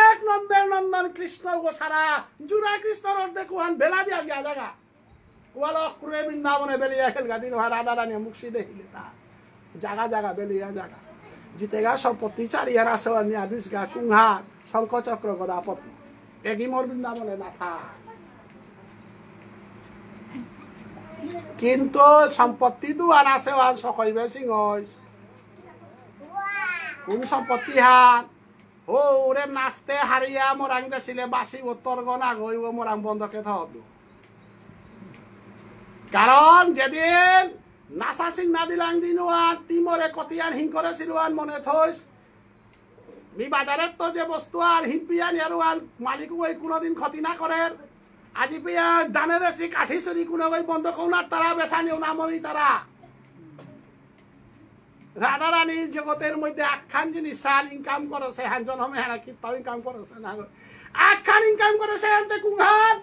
এক নন্দের নন্দন কৃষ্ণ গো সারা জুড়া কৃষ্ণর অর্ধে কুহান বেলা দিয়া গিয়া জায়গা ওয়াল অক্রে বৃন্দাবনে বেলিয়া খেলগা দিন রাধা রানী মুখি দেখিলে তা জাগা জাগা বেলিয়া জাগা জিতে গা সম্পত্তি চারিয়ার আছে আদিস গা কুংহার শঙ্কচক্র গদা পত্নী এগি মোর বৃন্দাবনে না থাক কিন্তু সম্পত্তি দুয়ান আছে ওয়ান সকইবে সিং কোন সম্পত্তি হান ও ওরে নাচতে হারিয়া মোরাং দেছিলে বাসি উত্তর গনা গইব মোরাং বন্ধকে থাকব কারণ যেদিন নাচা সিং না দিলাং দিনুয়ান তিমরে কতিয়ান হিং করেছিল মনে থইস মি বাজারের তো যে বস্তু আর হিম্পিয়ান ইয়ারুয়ান মালিক ওই কোনোদিন ক্ষতি না করেন আজি পিয়া দানে দেশি কাঠি চুরি কোনো বন্ধ কৌনার তারা বেসানিও নামনি তারা রাধা রানী জগতের মধ্যে আখ্যান জিনিস সাল ইনকাম করেছে হানজন হমে হানা কীর্তন ইনকাম করেছে না আখ্যান ইনকাম করেছে হানতে কুংহান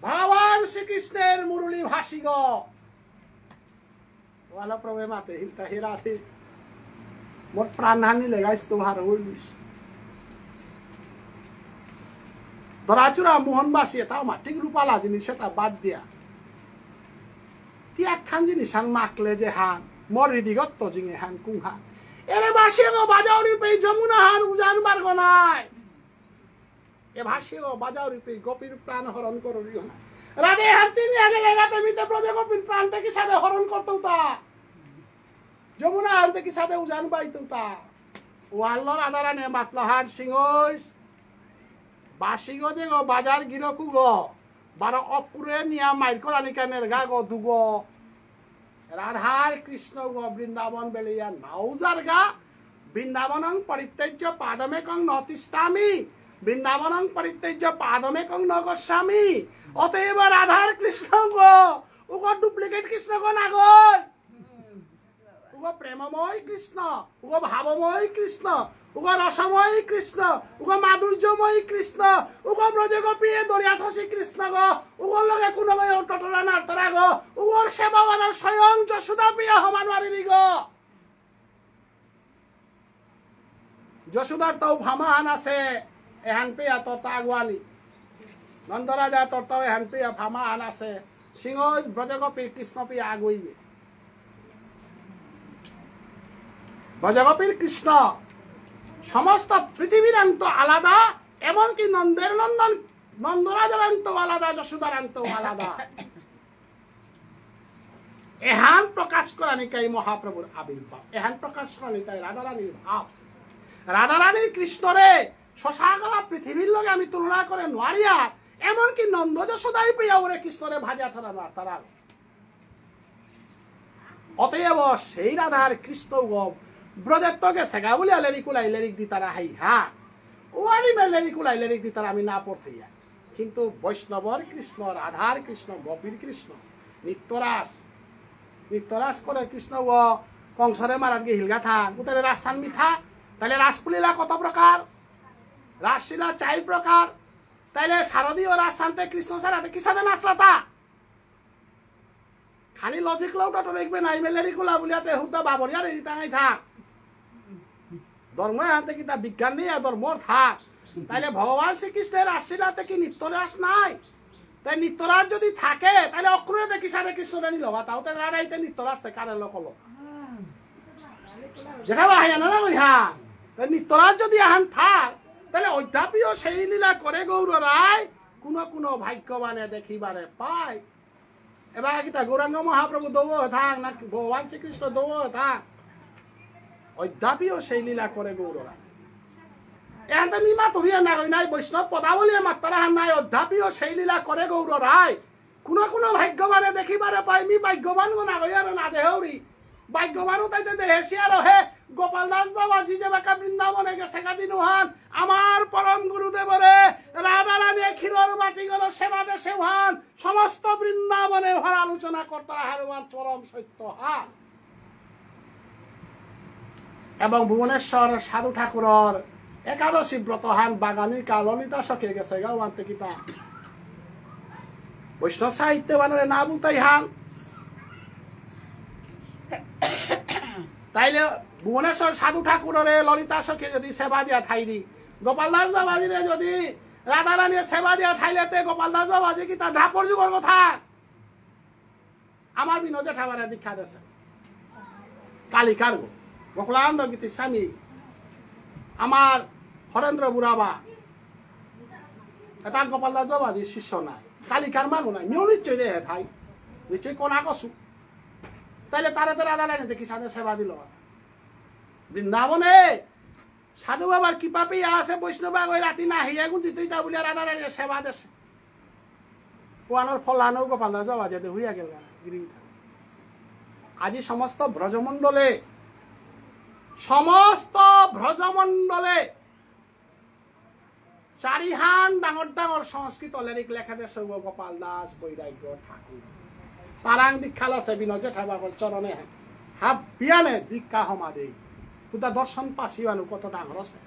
ভগবান শ্রীকৃষ্ণের মুরলী ভাসিগ ওয়ালা প্রভে মাতে হিলতা হেরাতে মোট প্রাণহানি লেগাইছ তোমার হইলিস ধরাচুরা মোহনবাসী তাও মাটিক রূপালা জিনিস সেটা বাদ দিয়া তি একখান জিনিস হান মাকলে যে হান মরিদিগত জিঙে হান কুংহান এরে বাসিয়ে গো বাজাউরি পেয়ে যমুনা হান উজান বার্গ নাই এ ভাসিয়ে গো বাজাউরি পেয়ে গোপীর প্রাণ হরণ করি না রাধে হার তিনি আগে লেগাতে মিতে ব্রজে গোপীর প্রাণ থেকে সাথে হরণ করতো তা যমুনা হান থেকে সাথে উজান পাইতো তা ওয়াল্লর আদারানে মাতলহান সিংহস বাসি গো যে গো বাজার গিরকু গো বারো অকুরে নিয়া মাইর করানি কানের গা গো দুগ রাধার কৃষ্ণ গো বৃন্দাবন বেলিয়া নাউজার গা বৃন্দাবনং পরিত্যাজ্য পাদমে কং নতিষ্ঠামি বৃন্দাবনং পরিত্যাজ্য পাদমে কং নগস্বামী অতএব রাধার কৃষ্ণ গো উগো ডুপ্লিকেট কৃষ্ণ গো না গো উগো প্রেমময় কৃষ্ণ উগো ভাবময় কৃষ্ণ উগো রসময় কৃষ্ণ উগো মাধুর্যময় কৃষ্ণ উগো ব্রজ গোপী দরিয়া থসি কৃষ্ণ গো উগোর লগে কোনো টটরা নার্তরা গো উগোর সেবাবান স্বয়ং যশোদা প্রিয় হমান মারিনি গো যশোদার তাও ভামান আছে এহান পেয়া তোর তা আগুয়ানি নন্দরাজা তোর তাও এহান পেয়া ভামান আছে সিংহ ব্রজ গোপী কৃষ্ণ পেয়া আগুইবে ব্রজগোপীর কৃষ্ণ সমস্ত পৃথিবীর অন্ত আলাদা এমনকি নন্দের নন্দন নন্দরাজের অন্ত আলাদা যশোদার অন্ত আলাদা এহান প্রকাশ করানি কাই মহাপ্রভুর আবির্ভাব এহান প্রকাশ করানি তাই রাধারানীর ভাব রাধারানী কৃষ্ণরে শশাগলা পৃথিবীর লগে আমি তুলনা করে নোয়ারিয়া এমনকি নন্দ যশোদাই প্রিয়া ওরে কৃষ্ণরে ভাজা থানা তারা অতএব সেই রাধার কৃষ্ণ ব্রজত্বকে সেগা বলে লেরিকুলাই লেরিক দি তারা হাই হা ওয়ারি মে লেরিকুলাই লেরিক দি তারা আমি না পড়তে যাই কিন্তু বৈষ্ণবর কৃষ্ণ রাধার কৃষ্ণ গোপীর কৃষ্ণ নিত্যরাস করে কৃষ্ণ ও কংসরে মারার গিয়ে হিলগা থাক তাহলে রাজসান মিথা তাহলে রাসপুলীলা কত প্রকার রাসলীলা 4 প্রকার তাইলে শারদীয় রাজসান্তে কৃষ্ণ সারাতে কি সাথে নাচলা তা খালি লজিক লৌটা তো দেখবে না লেরিকুলা বলিয়াতে হুদা বাবরিয়ার এই টাঙাই থাক ধর্ম আনতে কিতা বিজ্ঞান নেই ধর্মর থাক তাইলে ভগবান শ্রীকৃষ্ণের রাসলীলাতে কি নিত্যরাস নাই? তাই নিত্যরাজ যদি থাকে তাহলে অক্রুরে দেখি সাড়ে কৃষ্ণরে নিল বা তাও তো রাড়াইতে নিত্যরাজ থেকে কারে লোক যেটা বাহাই না ওই হ্যাঁ নিত্যরাজ যদি আহান থাক তাহলে অধ্যাপীয় সেই লীলা করে গৌর রায় কোন কোন ভাগ্যবানে দেখিবারে পায়। এবার কি তা গৌরাঙ্গ মহাপ্রভু দৌড় থাক না ভগবান শ্রীকৃষ্ণ দৌড় থাক অধ্যাপীয় সেই লীলা করে গৌর রায়। এখানটা মিমা ধরিয়া না নাই বৈষ্ণব পদাবলী মাত্রা নাই অধ্যাপীয় সেই লীলা করে গৌর রায় কোন কোন ভাগ্যবানে দেখিবারে পায়। মি ভাগ্যবান না হইয়ার না দেহরি ভাগ্যবানও তাইতে দেহেছি আর হে গোপাল দাস বাবাজি যে বাঁকা বৃন্দাবনে গেছে কাদিন হান আমার পরম গুরুদেবরে রাধা রানী ক্ষীরর মাটি গেল সেবা দেশে হান সমস্ত বৃন্দাবনে হর আলোচনা করতারা হারুমান চরম সত্য হান। এবং ভুবনেশ্বর সাধু ঠাকুরর একাদশী ব্রত হান বাগানিকা ললিতা সখে গেছে গাও আনতে কিতা বৈষ্ণব সাহিত্য বানরে না বলতাই হান। তাইলে ভুবনেশ্বর সাধু ঠাকুরের ললিতা সখে যদি সেবা দিয়া থাইনি গোপাল দাস বাবাজিরে যদি রাধা রানীর সেবা দিয়া থাইলেতে গোপাল দাস বাবাজি কি তার ধাপর যুগর কথা আমার বিনোদ ঠাকুরের দীক্ষা দিয়েছে কালিকার গোকুলানন্দ গীতি স্বামী আমার হরেন্দ্র বুড়াবা এটা গোপাল দাস বাবাজির শিষ্য নাই কালিকার মানুষ নাই নিও নিশ্চয় রে থাই নিশ্চয় কোনা কসু তাইলে তারা তো রাধা রানী দেখি সাথে সেবা দিল বৃন্দাবনে সাধু বাবার কৃপা পেয়ে আছে বৈষ্ণব ওই রাতি না হিয়া গুঞ্জি তুই তা বলিয়া রাধা রানী সেবা দেশে ওয়ানোর ফলানো গোপাল দাস বাবা যেতে হইয়া গেল আজি সমস্ত ব্রজমণ্ডলে চারিহান ডাঙর ডাঙর সংস্কৃত লেরিক লেখা দেশ গোপাল দাস বৈরাগ্য ঠাকুর তারাং দীক্ষা আছে বিনোদ ঠাকুর চরণে হাব বিয়ানে দীক্ষা হমা দেই তুতা দর্শন পাশিবানু কত ডাঙর আছে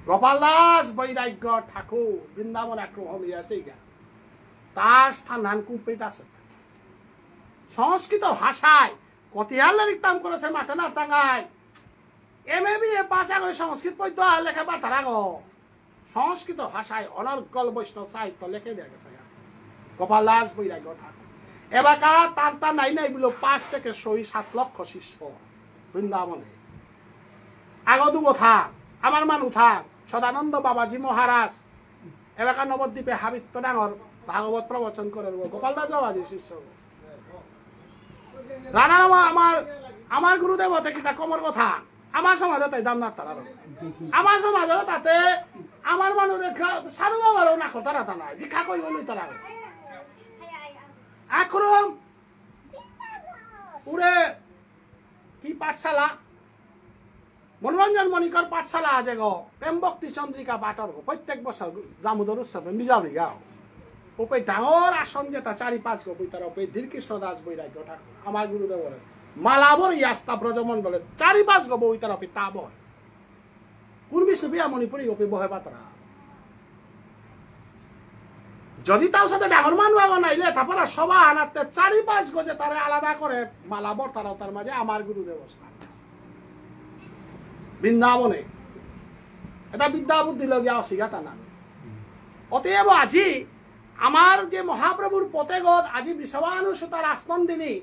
গোপাল দাস বৈরাগ্য ঠাকুর বৃন্দাবন আক্রমণ হইয়াছে তার স্থান ধান কুম্পিত আছে সংস্কৃত ভাষায় কতিয়াল লিখতাম করেছে মাথা না টাঙ্গায় MA পাস আগে সংস্কৃত পদ্য লেখাবার তারা গো সংস্কৃত ভাষায় অনর্গল বৈষ্ণব সাহিত্য লেখে দেয়া গেছে গোপাল দাস বৈরাগ্য ঠাকুর এবারকার তার নাই নাই বলো 5 থেকে 7 লক্ষ শিষ্য বৃন্দাবনে আগদু কথা আমার মানু থাক সদানন্দ বাবাজি মহারাজ এবারকার নবদ্বীপে হাবিত্য ডাঙর ভাগবত প্রবচন করে গোপাল দাস বাবাজি শিষ্য রানা আমার গুরুদেব কি তা কমর কথা আমার সমাজে তাই দাম না তারা আমার সমাজে তাতে আমার মানুষ সাধু বাবারও না তারা তা নাই দীক্ষা কই বলি তারা এখন পুরে কি পাঠশালা মনোরঞ্জন মণিকর পাঠশালা আছে গো প্রেম ভক্তি চন্দ্রিকা পাঠর গো প্রত্যেক বছর দামোদর উৎসবে মিজাউরি গাও ওপে ডাঙর আসন যেটা 4-5 গো বই তার ওপে ধীরকৃষ্ণ দাস বৈরাগ্য ঠাকুর আমার গুরুদেবর মালাবর ইয়াস্তা ব্রজমণ্ডলে 4-5 গো বই তার ওপে তাবর কোন বিষ্ণু বিয়া মণিপুরি ওপে বহে পাতরা যদি তাও সাথে ডাঙর মানুষ বানাইলে তারপরে সভা আনাতে 4-5 গজে তারা আলাদা করে মালাবর তারাও তার মাঝে আমার গুরুদেব স্থান বৃন্দাবনে এটা বিদ্যা বুদ্ধি লগিয়া অস্বীকার না অতএব আজি আমার যে মহাপ্রভুর পতেগত আজি বিষবানুসুতা রাসমন্দিনী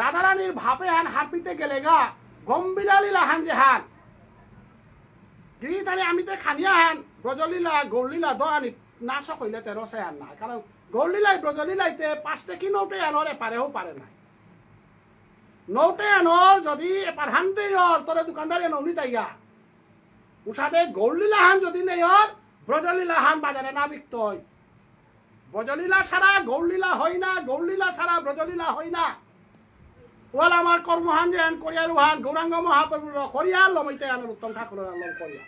রাধারানীর ভাপে হান হারপিতে গেলে গা গম্ভীরালীলা হান যে হান গৃহীতানি আমিতে খানিয়া হান ব্রজলীলা গৌরলীলা দোয়ানি নাশক হইলে 13 আন না কারণ গৌরলীলাই ব্রজলীলাইতে 5টা কি নৌটে আনর এপারেও পারে নাই নৌটে আনর যদি এপার হানতে তোরে দোকানদারে নৌনি তাইগা উঠাতে গৌরলীলা হান যদি নেই ব্রজলীলা হান বাজারে না বিকত হয় ব্রজলীলা ছাড়া গৌরলীলা হয় না গৌরলীলা ছাড়া ব্রজলীলা হয় না ওয়াল আমার কর্মহান যে হান করিয়া রুহান গৌরাঙ্গ মহাপ্রভুর করিয়া লমিতে আনর উত্তম ঠাকুরের আনন্দ করিয়া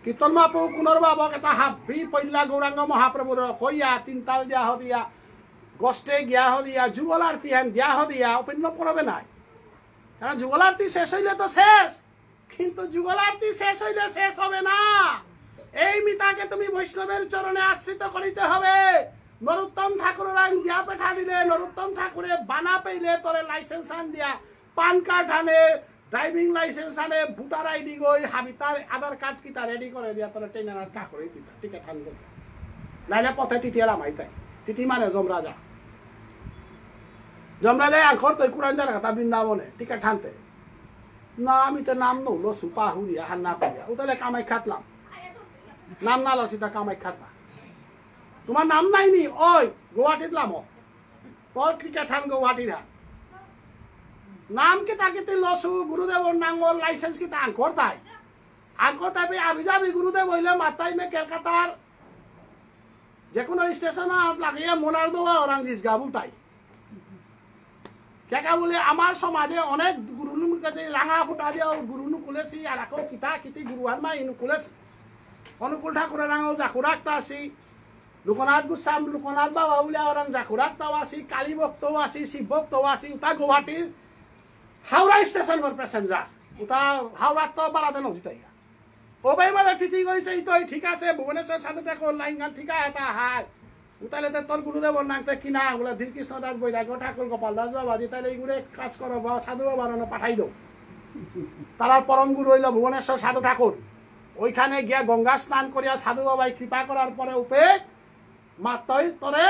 কীর্তন মহাপ্রভু পুনর্বাবক এটা হাবি পইলা গৌরাঙ্গ মহাপ্রভুর কইয়া 3 তাল দিয়া হদিয়া গোষ্ঠে গিয়া হদিয়া যুগল আরতি হেন দিয়া হদিয়া অপন্য করবে নাই কারণ যুগল আরতি শেষ হইলে তো শেষ কিন্তু যুগল আরতি শেষ হইলে শেষ হবে না এই মিতাকে তুমি বৈষ্ণবের চরণে আশ্রিত করিতে হবে নরোত্তম ঠাকুরের আইন দিয়া পেঠা দিলে নরোত্তম ঠাকুরে বানা পেইলে তোরে লাইসেন্স আন দিয়া পান কার্ড আনে ড্রাইভিং লাইসেন্স আনে ভোটার আইডি গই হাবিতার আধার কার্ড কিতা রেডি করে দিয়া তোরা ট্রেনের আর কাকরে কিতা টিকেট হান গই নাইলে পথে টিটিয়ালাম আইতাই টিটি মানে যমরাজা জমরালে আখর তুই কুরান জানা কথা বৃন্দাবনে টিকেট হানতে না আমি তো নাম নো লো সুপা হুরিয়া হান না পাইয়া উতালে কামাই খাতলাম নাম না লসিতা কামাই খাতা তোমার নাম নাইনি ওই গুয়াহাটিত লাম তোর টিকেট হান গুয়াহাটির হান নাম কি তাকে লসু গুরুদেবর নাঙ্গল লাইসেন্স কি তা আঙ্কর তাই আমি যাবি গুরুদেব হইলে মাতাই মে কলকাতার যে কোনো স্টেশন লাগিয়ে মোনার দোয়া ওরাং জিসগা বলতাই কেকা বলে আমার সমাজে অনেক গুরুনু রাঙা ফুটা দিয়ে গুরুনু কুলেছি আর আকৌ কিতা কিতি গুরুহান মা ইনু কুলেছি অনুকূল ঠাকুরের রাঙাও জাকুরাকটা আছি লোকনাথ গোস্বামী লোকনাথ বাবা বলে ওরাং জাকুরাকটাও আছি কালী ভক্তও আছি শিব ভক্তও আছি উতা গুয়াহাটির হাওড়া স্টেশন ওর প্যাসেঞ্জার উতা হাওড়ার তো বাড়াতে নজিতাই ও ভাই মানে ঠিকই কইছে এই তো ঠিক আছে ভুবনেশ্বর সাথে দেখো লাইন গান ঠিক আছে হাই উতালে তোর গুরুদেবর নামতে কিনা বলে ধীরকৃষ্ণ দাস বৈরাগ্য ঠাকুর গোপাল দাস বাবা তাহলে এইগুলো কাজ করো সাধু বাবার পাঠাই দাও তার পরম গুরু হইল ভুবনেশ্বর সাধু ঠাকুর ওইখানে গিয়া গঙ্গা স্নান করিয়া সাধু বাবাই কৃপা করার পরে উপে মাত্রই তোরে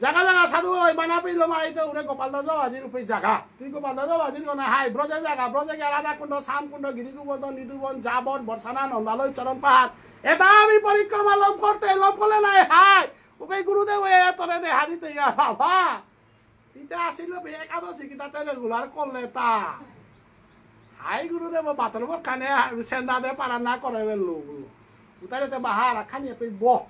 জাগা জাগা সাধু বাবাই বানা পেল মাইতে উড়ে গোপাল দাস বাবাজির উপরে জাগা তুই গোপাল দাস বাবাজির কোনে হাই ব্রজে জাগা ব্রজে গিয়া রাধা কুণ্ড শ্যাম কুণ্ড গিরিগোবর্ধন নিধুবন জাবন বর্ষানা নন্দালয় চরণ পাহাড় এটা আমি পরিক্রমা লভ করতে লভ করলে নাই হাই ওকে গুরুদেব তোরে দেখা দিতে বাবা তিতে আসিল একাদশী কিতা তাই রেগুলার করলে তা হাই গুরুদেব বাতর কানে সেন্দা দে পারা না করে লোক উতারে বাহার খানি বহ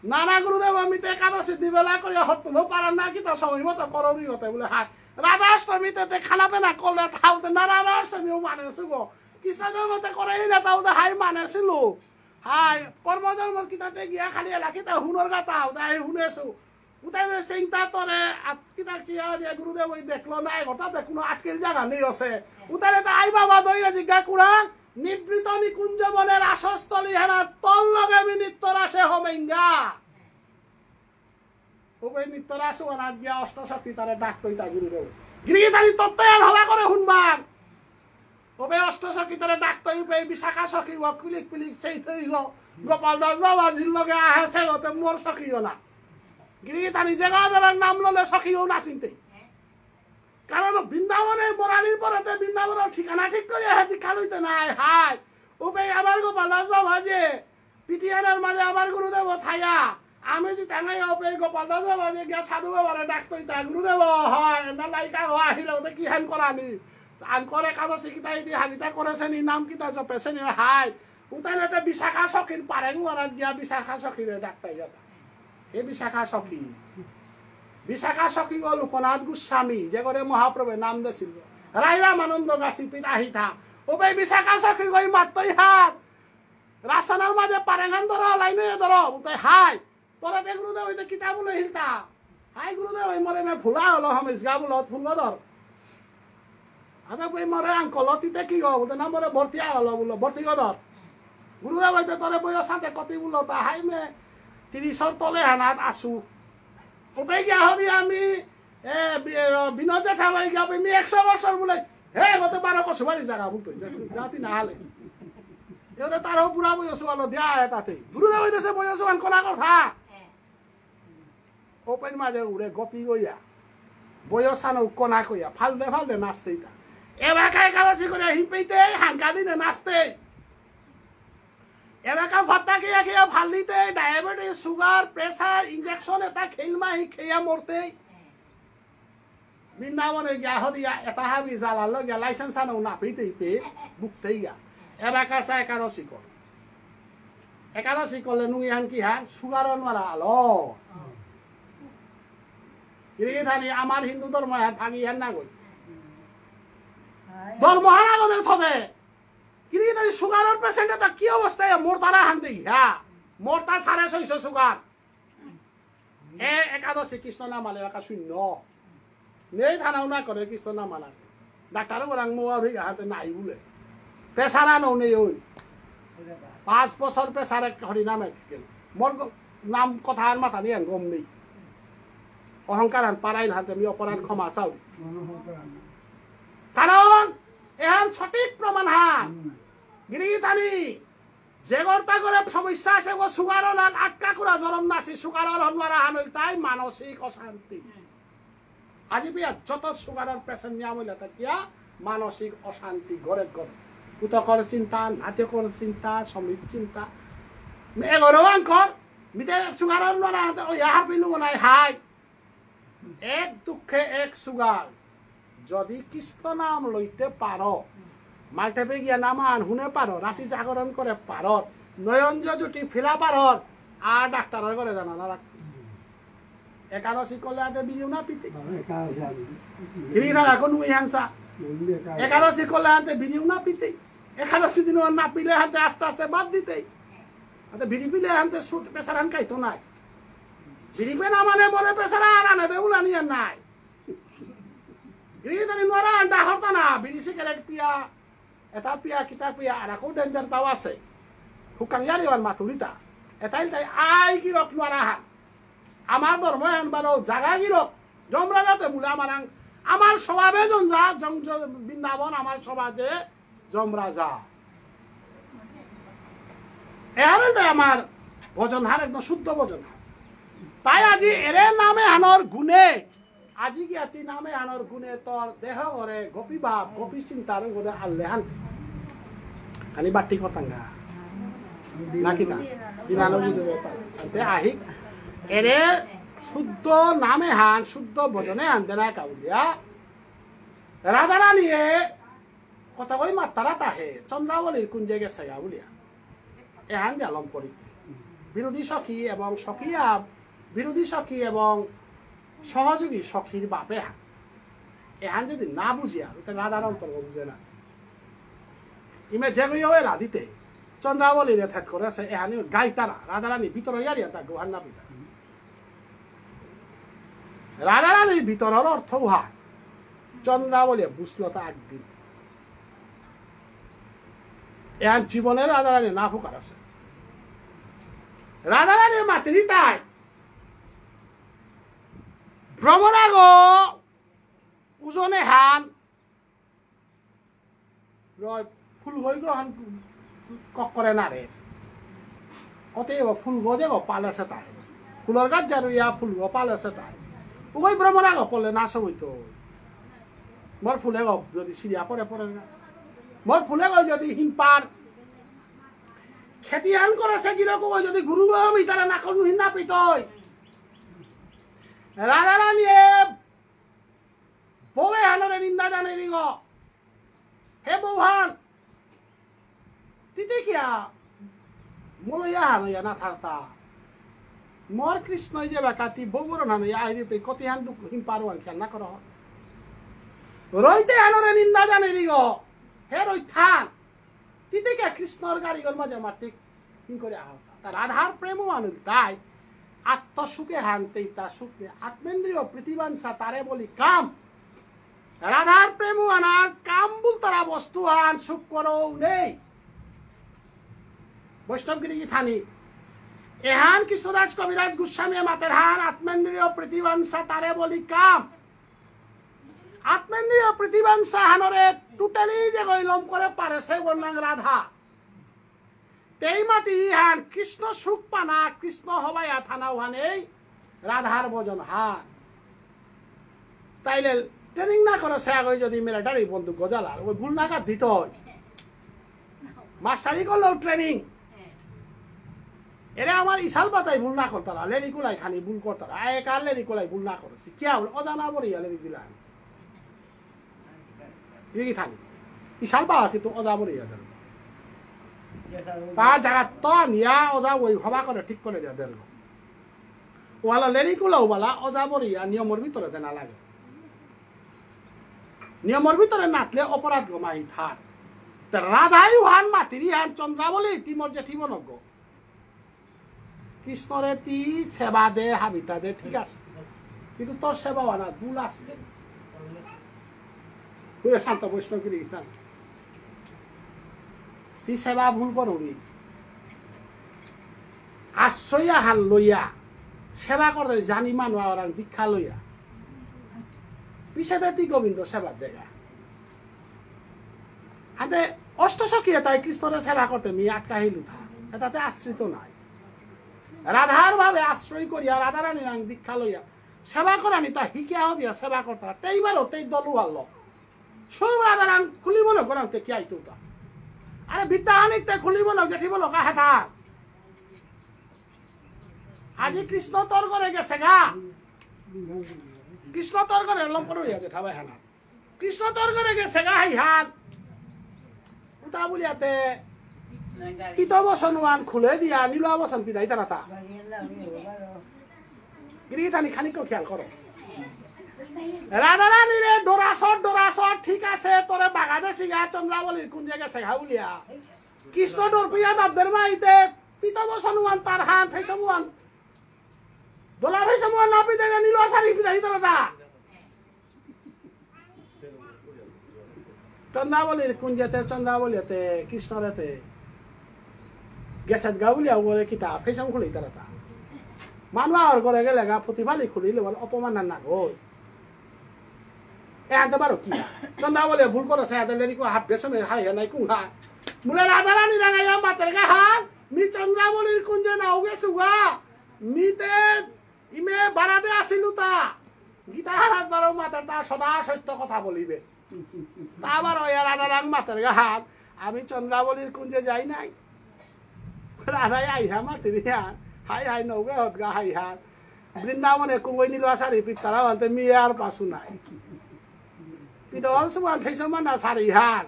নানা গুরুদেব আমি তো একাদশী দিবেলা করে হতো পারা না কি তার সময় মতো করবি হতে বলে হাত রাধাষ্টমীতে খানা পেনা করলে খাওতে না রাধাষ্টমীও মানেছো গো কৃষ্ণের মতে করে না তাও হাই মানেছিল হাই কর্মজন্ম কিতাতে গিয়া খালি এলাকিতে হুনর গাতা উদাই শুনেছো উদাই চিন্তা তরে কিতা চিয়া দিয়া গুরুদেব দেখলো নাই হঠাৎ কোনো আটকিল জায়গা নেই আছে উদারে তো আই বাবা দই জিজ্ঞা কুড়ান নিবৃত নিকুঞ্জ বনের আসস্থলী হেরা তল লগে আমি নিত্যরাসে হমেঙ্গা ওই নিত্যরাসে ওনার গিয়া অষ্টশক্তি তারে ডাক তৈতা গুরুদেব গিরিগিতারি তত্ত্ব হবা করে শুনবান ওবে অষ্টশক্তি তারে ডাক তৈ পে বিশাখা সখী কুলিক কুলিক সেই তৈ গোপাল দাস বাবাজির লগে আহেছে ওতে মোর সখীও না গিরিগিতারি জায়গা জায়গার নাম ললে সখীও না চিনতে কারণ বৃন্দাবনে মরানির পরেতে বৃন্দাবনের ঠিকানা ঠিক করে দীক্ষা লইতে নাই হাই ওবে আমার গোপাল দাস বাবা যে পিটিয়ানের মাঝে আমার গুরুদেব থাইয়া আমি যে টাঙ্গাই ওপে গোপাল দাস বাবা যে গিয়া সাধু বাবারে ডাক তৈতা গুরুদেব হয় না লাইকা আহিলে ওতে কি হেন করানি আঙ্কর একাদশী কিতাই দিয়ে হালিতা করেছে নি নাম কিতা জপেছে নি হাই উতাই একটা বিশাখা সখীর পারেং মারাত গিয়া বিশাখা সখীরে ডাক্তাই যাতা এই বিশাখা সখী ও লোকনাথ গোস্বামী যে করে মহাপ্রভুর নাম দিছিল রাইরাম আনন্দ গাছি পিতা হিতা ওবে বিশাখা সখী গই মাত্রই হাত রাসানার মাঝে পারেঙ্গান ধর লাইনে ধর উতাই হাই তোরা দেখ গুরুদেব হইতে কিতা বলে হিলতা হাই গুরুদেব ওই মরে মে ফুলা হলো হমেশ গা বলো ফুল ধর আদা বই মরে আঙ্কলতিতে কি গো বলতে না মরে ভর্তি হলো বললো ভর্তি গদর গুরুদেব হইতে তোরে বই সাথে কতি বললো তা হাই মে 30 তলে হানাত আসু ওপে গিয়া হদি আমি বিনোদ জেঠা ভাই গিয়া আমি 100 বছর বলে হে মতে 12 কষ্ট বাড়ি জায়গা বলতো জাতি না হালে এতে তারও পুরা বই আসুয়ালো দেয়া তাতে গুরুদেব হইতেছে বই আসুয়ান কোনা কথা ওপেন মাঝে উড়ে গপি গইয়া বয়সানো কোনা কইয়া ফালদে নাচতে ইতা এলাকা একাদশী করে হিপেইতে হাঙ্কা দিনে নাচতে এলাকা ভাত্তা খেয়া খেয়া ভাল দিতে ডায়াবেটিস সুগার প্রেসার ইঞ্জেকশন এটা খেলমা খেয়া মরতে বৃন্দাবনে গিয়া হদিয়া এটা হাবি জ্বালালো গিয়া লাইসেন্স আনো নাপিতেই পে বুকতেই গা এলাকা চা একাদশী করলে নুই হান কি হান সুগার মারা আলো গিরিধানি আমার হিন্দু ধর্ম ভাঙি হেন না গই ধর্মহারা গদের থবে গিরিধানি সুগারের পেশেন্ট এটা কি অবস্থায় মোর তারা হান দেই হ্যাঁ মোর তা 650 সুগার একাদশী কৃষ্ণ নাম মালে একা শূন্য নেই থানাও না করে কৃষ্ণ নাম মালা ডাক্তারও বরাং মোয়া হই হাতে নাই বলে প্রেসার আনো নেই ওই 5 বছর প্রেসারে হরিনাম মোর নাম কথা আর মাথা নিয়ে গম নেই অহংকার পারাইল হাতে আমি অপরাধ ক্ষমা চাও কারণ এখন সঠিক প্রমাণ হান গিরিগিতানি যেগর তাগরে সমস্যা আছে ও সুগারল আটকা করা জরম নাছি সুগারল হলমারা হানল তাই মানসিক অশান্তি আজি বিয়া যত সুগারের পেশেন্ট নিয়া মইলা তাকিয়া মানসিক অশান্তি ঘরে ঘরে পুতকর চিন্তা নাতিকর চিন্তা সমৃদ্ধ চিন্তা এগরো আঙ্কর মিতে সুগারল মারা ইহা পিলু নাই হাই এক দুঃখে এক সুগার যদি কৃষ্ণ নাম লইতে পারো মাল্টেপে গিয়া নামান শুনে পারো রাতি জাগরণ করে পারো নয়ঞ্জ জুটি ফিরা পারো আর ডাক্তারের ঘরে জানা না রাখতে একাদশী করলে আতে বিড়িও না পিতে ফিরি থাকা কোন ইহাংসা একাদশী করলে হাতে বিড়িও না পিতে একাদশী দিন না পিলে হাতে আস্তে আস্তে বাদ দিতে হাতে বিড়ি পিলে হাতে প্রেসার আন খাইতো নাই বিড়ি পে না মানে বলে প্রেসার আর আনে দেউল আনিয়ে নাই বিড়ি তানি নোয়ারা আন্ডা হতা না বিড়ি সিগারেট পিয়া এটা পিয়া কিতা পিয়া আর আকৌ ডেঞ্জার তাও আছে হুকাংয়ার এবার মাথুরিটা এটাই তাই আই গিরক নোয়ারা হান আমার ধর্ম আনবারও জাগা গিরক জমরা যাতে বলে আমার স্বভাবে যা বৃন্দাবন আমার সমাজে জমরা যা এহারে তাই আমার ভজন হার একদম শুদ্ধ ভজন হার তাই আজি এরে নামে হানর গুণে আজি গিয়াতি নামে হানর গুণে তোর দেহ করে গোপী ভাব গোপী চিন্তার করে আল্লে হান খালি বাটি কথাঙ্গা নাকি না দিনানো বুঝে আহি এরে শুদ্ধ নামে হান শুদ্ধ ভজনে আনতে না কাউলিয়া রাধারা নিয়ে কথা কই মাত্রা তাহে চন্দ্রাবলীর কুঞ্জে গেছে গাউলিয়া এহান জালম করি বিরোধী সখী এবং সখীয়া বিরোধী সখী এবং সহযোগী সখীর বাপে হান এহান যদি না বুঝিয়া রাধার অন্তর্গ বুঝে না ইমে যেগুলো রাধিতে চন্দ্রাবলীর এথাত করেছে এহানি গাইতারা রাধারানী ভিতরে ইয়ারিয়া তা গোহার না পিতা রাধারানীর ভিতরের অর্থ উহা চন্দ্রাবলী বুঝলো তা একদিন এহান জীবনের রাধারানী না ফুকার আছে রাধারানী মাতৃ তাই ভ্রমরাগ উজনে হান ফুল গই গ্রহণ কক করে না রে অতএব ফুল গজে পালেছে তাই ফুলর গাছ যা রইয়া ফুল পালেছে তাই ওই ভ্রমরাগ পড়লে নাচ হইতো মোর ফুলে গপ যদি সিরিয়া পরে পরে না মোর ফুলে গই যদি হিমপার খেতিয়ান করেছে কিরকম যদি গুরু ভিতরে নাকল হিন্দা পিতই রাধারানীয়ে বউয়ে হানরে নিন্দা জানে রিগ হে বৌহান তিতে কিয়া মলইয়া হানইয়া না থাকতা মর কৃষ্ণ যে বাকাতি বউর হানইয়া আইরে পে কতি হান দুঃখ হিম পারো আন খেয়াল না কর রইতে হানরে নিন্দা জানে রিগ হে রই থান তিতে কিয়া কৃষ্ণর গাড়িগর মাঝে মাটি হিম করে আহ রাধার প্রেম আনন্দ তাই আত্মসুখে হানতে তা সুখে আত্মেন্দ্রীয় পৃথিবাংসা তারে বলি কাম রাধার প্রেম আনার কাম বল তারা বস্তু আন সুখ করো নেই বৈষ্ণবগিরি থানি এহান কিশোরাজ কবিরাজ গোস্বামী মাতের হান আত্মেন্দ্রীয় পৃথিবাংসা তারে বলি কাম আত্মেন্দ্রীয় পৃথিবাংসা হানরে টোটালি যে গইলম করে পারে সে বললাম রাধা তেই মাতি হান কৃষ্ণ সুখ পানা কৃষ্ণ হবাইয়া থানা হানেই রাধার ভজন হান তাইলে ট্রেনিং না করে সে আগে যদি মিলিটারি বন্দুক গজালার ওই ভুল নাকাত দিত মাস্টারি করলেও ট্রেনিং এরা আমার ইসাল পাতাই ভুল না করতারা লেরি কুলাই খানি ভুল করতারা একার লেরি কুলাই ভুল না করেছি কিয়া বলে অজানা বলিয়া লেরি দিলাম কি খানি ইসাল পাওয়া কিন্তু অজা বলিয়া দেন তার জায়গা তো নিয়া অজা ওই হবা করে ঠিক করে দিয়া দেন ওয়ালা লেরি কুলাও বলা অজা বলিয়া নিয়মের ভিতরে দেনা লাগে নিয়মের ভিতরে নাটলে অপরাধ গমাই থার রাধাই হান মাতিরি হান চন্দ্রাবলী তিমর জেঠি বনজ্ঞ কৃষ্ণরে তি সেবা দে হাবিতা দে ঠিক আছে কিন্তু তোর সেবা আনা ভুল আছে শান্ত বৈষ্ণব কি তি সেবা ভুল করবি আশ্রয়া হাল লইয়া সেবা করতে জানি মানুষ আর দীক্ষা লইয়া পিছাতে তি গোবিন্দ সেবা দেখা আদে অষ্টসখীয়ে তাই কৃষ্ণরে সেবা করতে মি আটকাহিলু থা এটাতে আশ্রিত নাই রাধার ভাবে আশ্রয় করিয়া রাধারানী নাম দীক্ষা লইয়া সেবা করানি তা হিকিয়া দিয়া সেবা করতা তেইবারও তেই দলু আল্ল সব রাধারান খুলিব না করাতে কি আইতো তা আরে বিদ্যাহানিক তে খুলিব না জেঠি বলো কা হেতা আজি কৃষ্ণ তোর করে গেছে গা কৃষ্ণ তোর করে লম করো ইয়া জেঠা ভাই হানা কৃষ্ণ তোর করে গেছে গা হাই হাত উতা বলিয়াতে পিতবসনওয়ান খুলে দিয়া নীল অবসন পিতাই তারা তা গিরিথানি খানিক খেয়াল করো রাধারানী রে ডোরাসট ঠিক আছে তোরে বাগাদেশি গা চন্দ্রাবলীর কোন জায়গায় শেখা বলিয়া কৃষ্ণ ডোর পিয়া দাবদের মাইতে পিতবসনওয়ান তার হাত ফেসমওয়ান দোলা ফেসমওয়ান না পিতে নীল আসারি পিতাই তারা তা চন্দ্রাবলীর কুঞ্জেতে চন্দ্রাবলীতে কৃষ্ণরেতে গেছে গাউলিয়া বলে কিতা ফেসম খুলি তারা তা মানুষ ঘরে গেলে গা প্রতিভালি খুলিলে বলে অপমান না গো এ আনতে পারো কি চন্দ্রাবলী ভুল করেছে এদের লেরি হাফ বেসনে হাই নাই কুহা বলে রাধারানী রাঙাইয়া মাতের গা হাত মি চন্দ্রাবলীর কুঞ্জে নাও গেছু গা মিতে ইমে বারাদে আসিলু তা গীতা হাত বারো মাতের তা সদা সত্য কথা বলিবে তা আবার ওই রাধারাং মাতের গা হাত আমি চন্দ্রাবলীর কুঞ্জে যাই নাই রাধাই আইহা মাতির হাই হাই নৌকে হত গা হাই হাত বৃন্দাবনে কুঙ্গই নিল সারি পিতারা আনতে মিয়ে আর পাশু নাই পিতল সমান ফেসমান না সারি হাত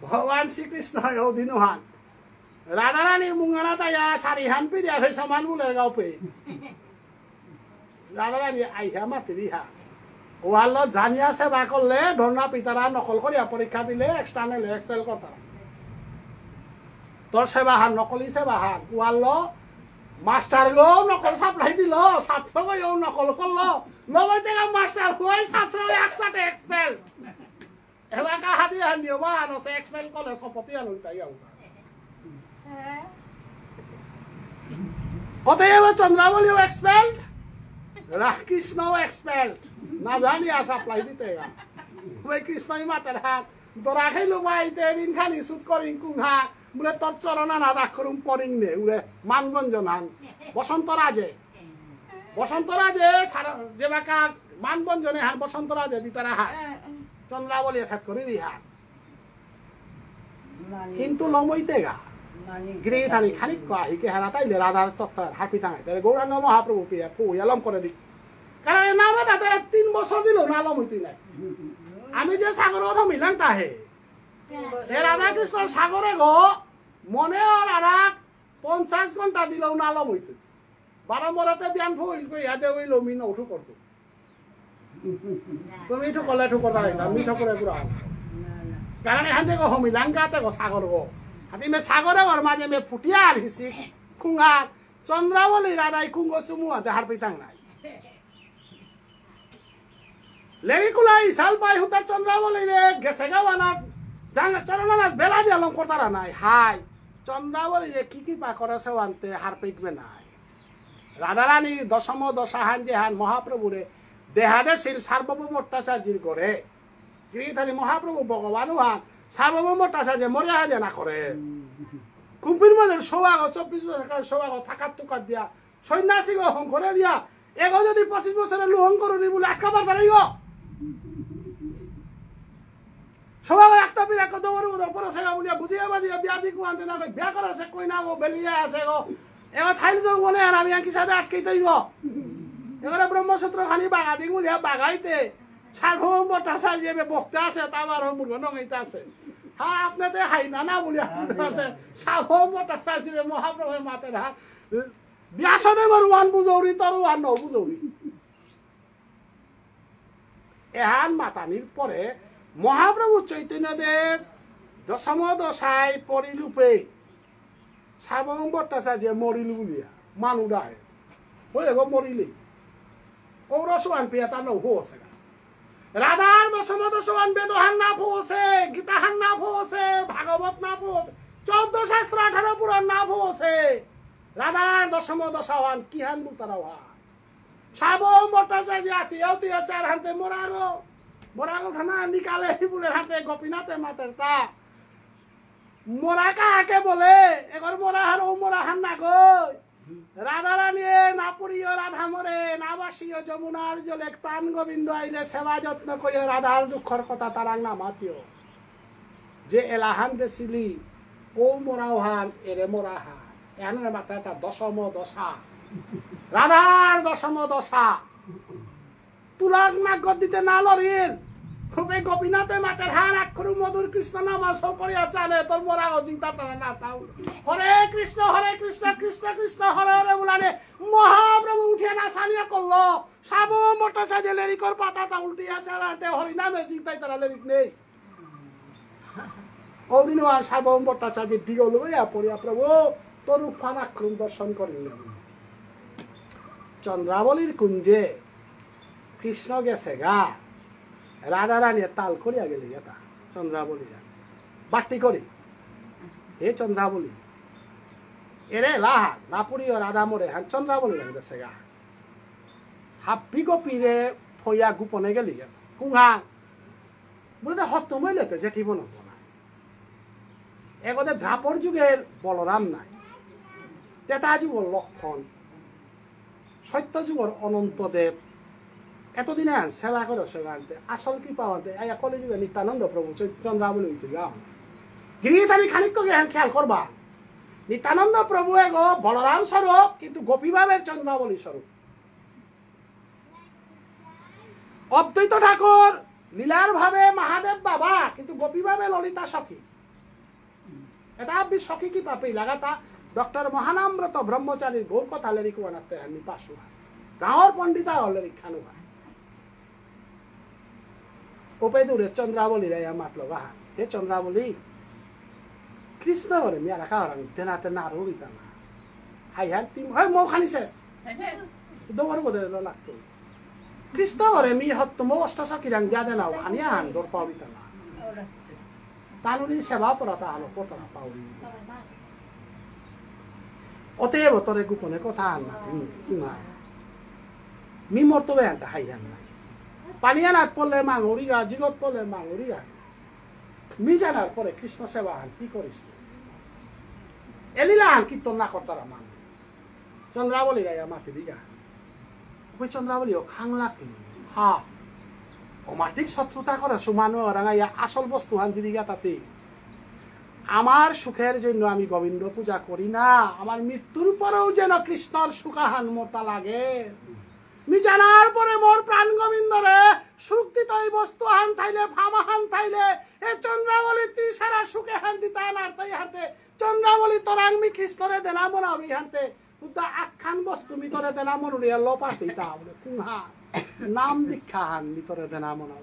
ভগবান শ্রীকৃষ্ণ অধীনহান রাধারানীর মুঙ্গানা তাইয়া সারি হান পিদিয়া ফেসমান বলে গাও পে রাধারানী আইহা মাতির হা ওয়াল জানিয়া সেবা করলে ধর্ণা পিতারা নকল করিয়া পরীক্ষা দিলে এক্সটার্নাল এক্সপেল করতাম তোর সেবা হান নকলি সেবা হান ওয়াল মাস্টার গো নকল সাপ্লাই দিল ছাত্র গো নকল করলো নবই থেকে মাস্টার হই ছাত্র একসাথে এক্সপেল এবার কা হাতি হান দিও বা নসে এক্সপেল করলে সপতি আনো তাই আউ অতএব চন্দ্রাবলীও এক্সপেলড কৃষ্ণ এক্সপেলড না জানি সাপ্লাই দিতে গা ওই কৃষ্ণই মাতের হাত দরা খাইলো মাইতে দিন খানি সুট করিং কুহা বলে তোর চরণা না দাখ করুম পরিং নে উড়ে মানবঞ্জন হান বসন্তরাজে যে বাকা মানবঞ্জনে হান বসন্তরাজে দিতারা হাত চন্দ্রাবলী এথাত করি হাত কিন্তু লমইতে গা গিরিথানি খানিক হিকে হারা তাইলে রাধার চত্বর হাপি টাঙাই তাহলে গৌরাঙ্গ মহাপ্রভু পিয়া ফুয়ালম করে দি কারণ এ নামে তাতে 3 বছর দিল না লমইতি নাই আমি যে সাগর কথা মিলাম তাহে এ রাধা কৃষ্ণ সাগরে গো মনে আর আর 50 ঘন্টা দিলেও না লমইতি বারম্বরাতে বিয়ান ফুল কই ইয়াতে ওই লমি নউঠু করতো তুমি ইঠু কলে ঠু করতা না মিঠো করে পুরা কারণ এখান থেকে হমিলাম গাতে গো সাগর গো হাতি মে সাগরে ওর মাঝে মে ফুটিয়া আলহিসি খুঙ্গা চন্দ্রাবলী রাধাই কুঙ্গ চুমুয়া দেহার পিতাং নাই লেরিকুলাই সাল পাই হুতা চন্দ্রাবলী রে গেছে গাওয়ানা জাঙ্গা চরণানা বেলা দিয়ে আলম করতারা নাই হাই চন্দ্রাবলী যে কি পা করেছে আনতে হার পিটবে নাই রাধারানী দশম দশাহান যে হান মহাপ্রভুরে দেহাদেশীল সার্বভৌম অত্যাচার্যির করে গিরিধারী মহাপ্রভু ভগবান হান সার্বভৌম অত্যাচার্য মরিয়া হাজে না করে কুম্পির মধ্যে সৌভাগ 24 বছর সৌভাগ থাকার টুকার দিয়া সন্ন্যাসী হং করে দিয়া এগো যদি 25 বছরের লুহং করুনি বলে একেবারে দাঁড়াইব সৌভাগ একটা বিরা কত বড় উপরে সেগা বলিয়া বুঝিয়া বাজিয়া বিয়া দিকু আনতে না বিয়া করেছে কই না গো বেলিয়া আছে গো এবার থাইল যোগ মনে আর আমি কি সাথে আটকেই তৈব এবারে ব্রহ্মসূত্র খানি বাগা দিক বলিয়া বাগাইতে সার্বভৌম ভট্টাচার্য যে বক্তা আছে তাবার মূর্খ নঙাইতে আছে হ্যাঁ আপনাদের হাই না বলিয়া সার্বভৌম ভট্টাচার্য মহাপ্রভুর মাতের হাত ব্যাসনে ওয়ান বুঝৌরি তোর ওয়ান ন বুঝৌরি এহান মাতানির পরে মহাপ্রভু চৈতন্যদেব দশম দশায় পরিরূপে সার্বভৌম ভট্টাচার্য মরিল বলিয়া মানুডায় হয়ে গো মরিলে ও রসোয়ান পেয়ে তার নৌ আছে রাধার দশম দশমান বেদহান না পৌঁছে গীতাহান না পৌঁছে ভাগবত না পৌঁছে 14 শাস্ত্র 18 পুরাণ না পৌঁছে রাধার দশম দশাওয়ান কি হান বুতারা সার্বভৌম ভট্টাচার্য আতিয়াও তিয়া 4 হাতে মরাগো মোরা উঠানা নিকালে বুলের হাতে গোপীনাথে মাতের তা মোরা কাকে বলে এবার মোরা হার ও মোরা হান না গই রাধা রানী না পুরিও রাধা মরে না বাসিও যমুনার জলে প্রাণ গোবিন্দ আইলে সেবা যত্ন করিও রাধার দুঃখর কথা তারা না মাতিও যে এলাহান দেছিলি ও মোরাও হান এরে মোরা হান এখানে মাত্র একটা দশম দশা রাধার দশম দশা তুলার নাক দিতে না লড়ির খুবই গোপীনাথে মাঠের হার আক্ষর মধুর কৃষ্ণ নাম আসল করিয়া চালে তোর মোরা অচিন্তা তারা না তাও হরে কৃষ্ণ কৃষ্ণ কৃষ্ণ হরে হরে বলানে মহাপ্রভু উঠে না সানিয়া করলো সাব মোটর সাজে লেরিকর পাতাটা উল্টিয়া চালাতে হরিনামে চিন্তাই তারা লেরিক নেই ওদিন সার্বভৌম ভট্টাচার্যের দিকে লইয়া পড়িয়া প্রভু তোর উপান আক্রম দর্শন করিলেন চন্দ্রাবলীর কুঞ্জে কৃষ্ণ গেছে গা রাধা রানী তাল করিয়া গেলে এটা চন্দ্রাবলীরা বাটি করি হে চন্দ্রাবলী এরে লাহা না পুরিও রাধা মরে হান চন্দ্রাবলী গেছে গা হাপ্পি কপিরে থইয়া গোপনে গেলি কুঙা বলে হত্য মইলেতে জেঠি বনব না এগোতে দ্রাপর যুগের বলরাম নাই তেতা যুগর লক্ষণ সত্য যুগর অনন্তদেব এতদিনে সেবা করে সেবা আনতে আসল কি পাওয়াতে কলে যুগে নিত্যানন্দ প্রভু চন্দ্রাবলী হইতে গা গিরিত আমি খানিক খেয়াল করবা নিত্যানন্দ প্রভু এগো বলরাম স্বরূপ কিন্তু গোপীভাবের চন্দ্রাবলী স্বরূপ অদ্বৈত ঠাকুর লীলার ভাবে মহাদেব বাবা কিন্তু গোপীভাবে ললিতা সখী এটা আপনি সখী কি পাপি লাগাতা ডক্টর মহানাম্রত ব্রহ্মচারীর গৌর কথা লেরিক বানাতে আমি পাশু হয় গাঁৱৰ পণ্ডিতা লেরিক খানো হয় ওপে দূরে চন্দ্রাবলী রায় মাত লগা হে চন্দ্রাবলী কৃষ্ণ করে মিয়া রাখা হরাং তেনাতে না রুড়িতা না হাই হার তিম হয় মৌ খানি শেষ দৌড় বোধে লাগতো কৃষ্ণ করে মি হত্ত মৌ অষ্ট সকিরাং দিয়া দেনাও খানিয়া হান দৌড় পাউরিতা না তানুনি সেবা করা তা আলো কত না পাউরি অতএব তোরে গোপনে কথা আন না মি মর্তবে আনটা হাই হান নাই পানিয়ানাত পড়লে মাঙুরিগা জিগত পড়লে মাঙুরিগা মি জানার পরে কৃষ্ণ সেবা হান কি করিস এলিলা হান কীর্তন না করতারা মান চন্দ্রাবলী গাইয়া মাতি দিগা ওই চন্দ্রাবলী ও খাং লাগলি হা অমাটিক শত্রুতা করে সুমানো রাঙাইয়া আসল বস্তু হান দিদিগা তাতে আমার সুখের জন্য আমি গোবিন্দ পূজা করি না আমার মৃত্যুর পরেও যেন কৃষ্ণর সুখাহান মোতা লাগে মি জানার পরে মোর প্রাণ গোবিন্দরে সুখ দিত এই বস্তু হান থাইলে ফামা হান থাইলে এ চন্দ্রাবলী তুই সারা সুখে হান দিতা আর তাই হাতে চন্দ্রাবলী তোরাং মি কৃষ্ণরে দেনা মনা আমি হানতে উদা আখ্যান বস্তু মি তোরে দেনা মনুরিয়া লোপাতি তা বলে কুহা নাম দীক্ষা হান মি তোরে দেনা মনা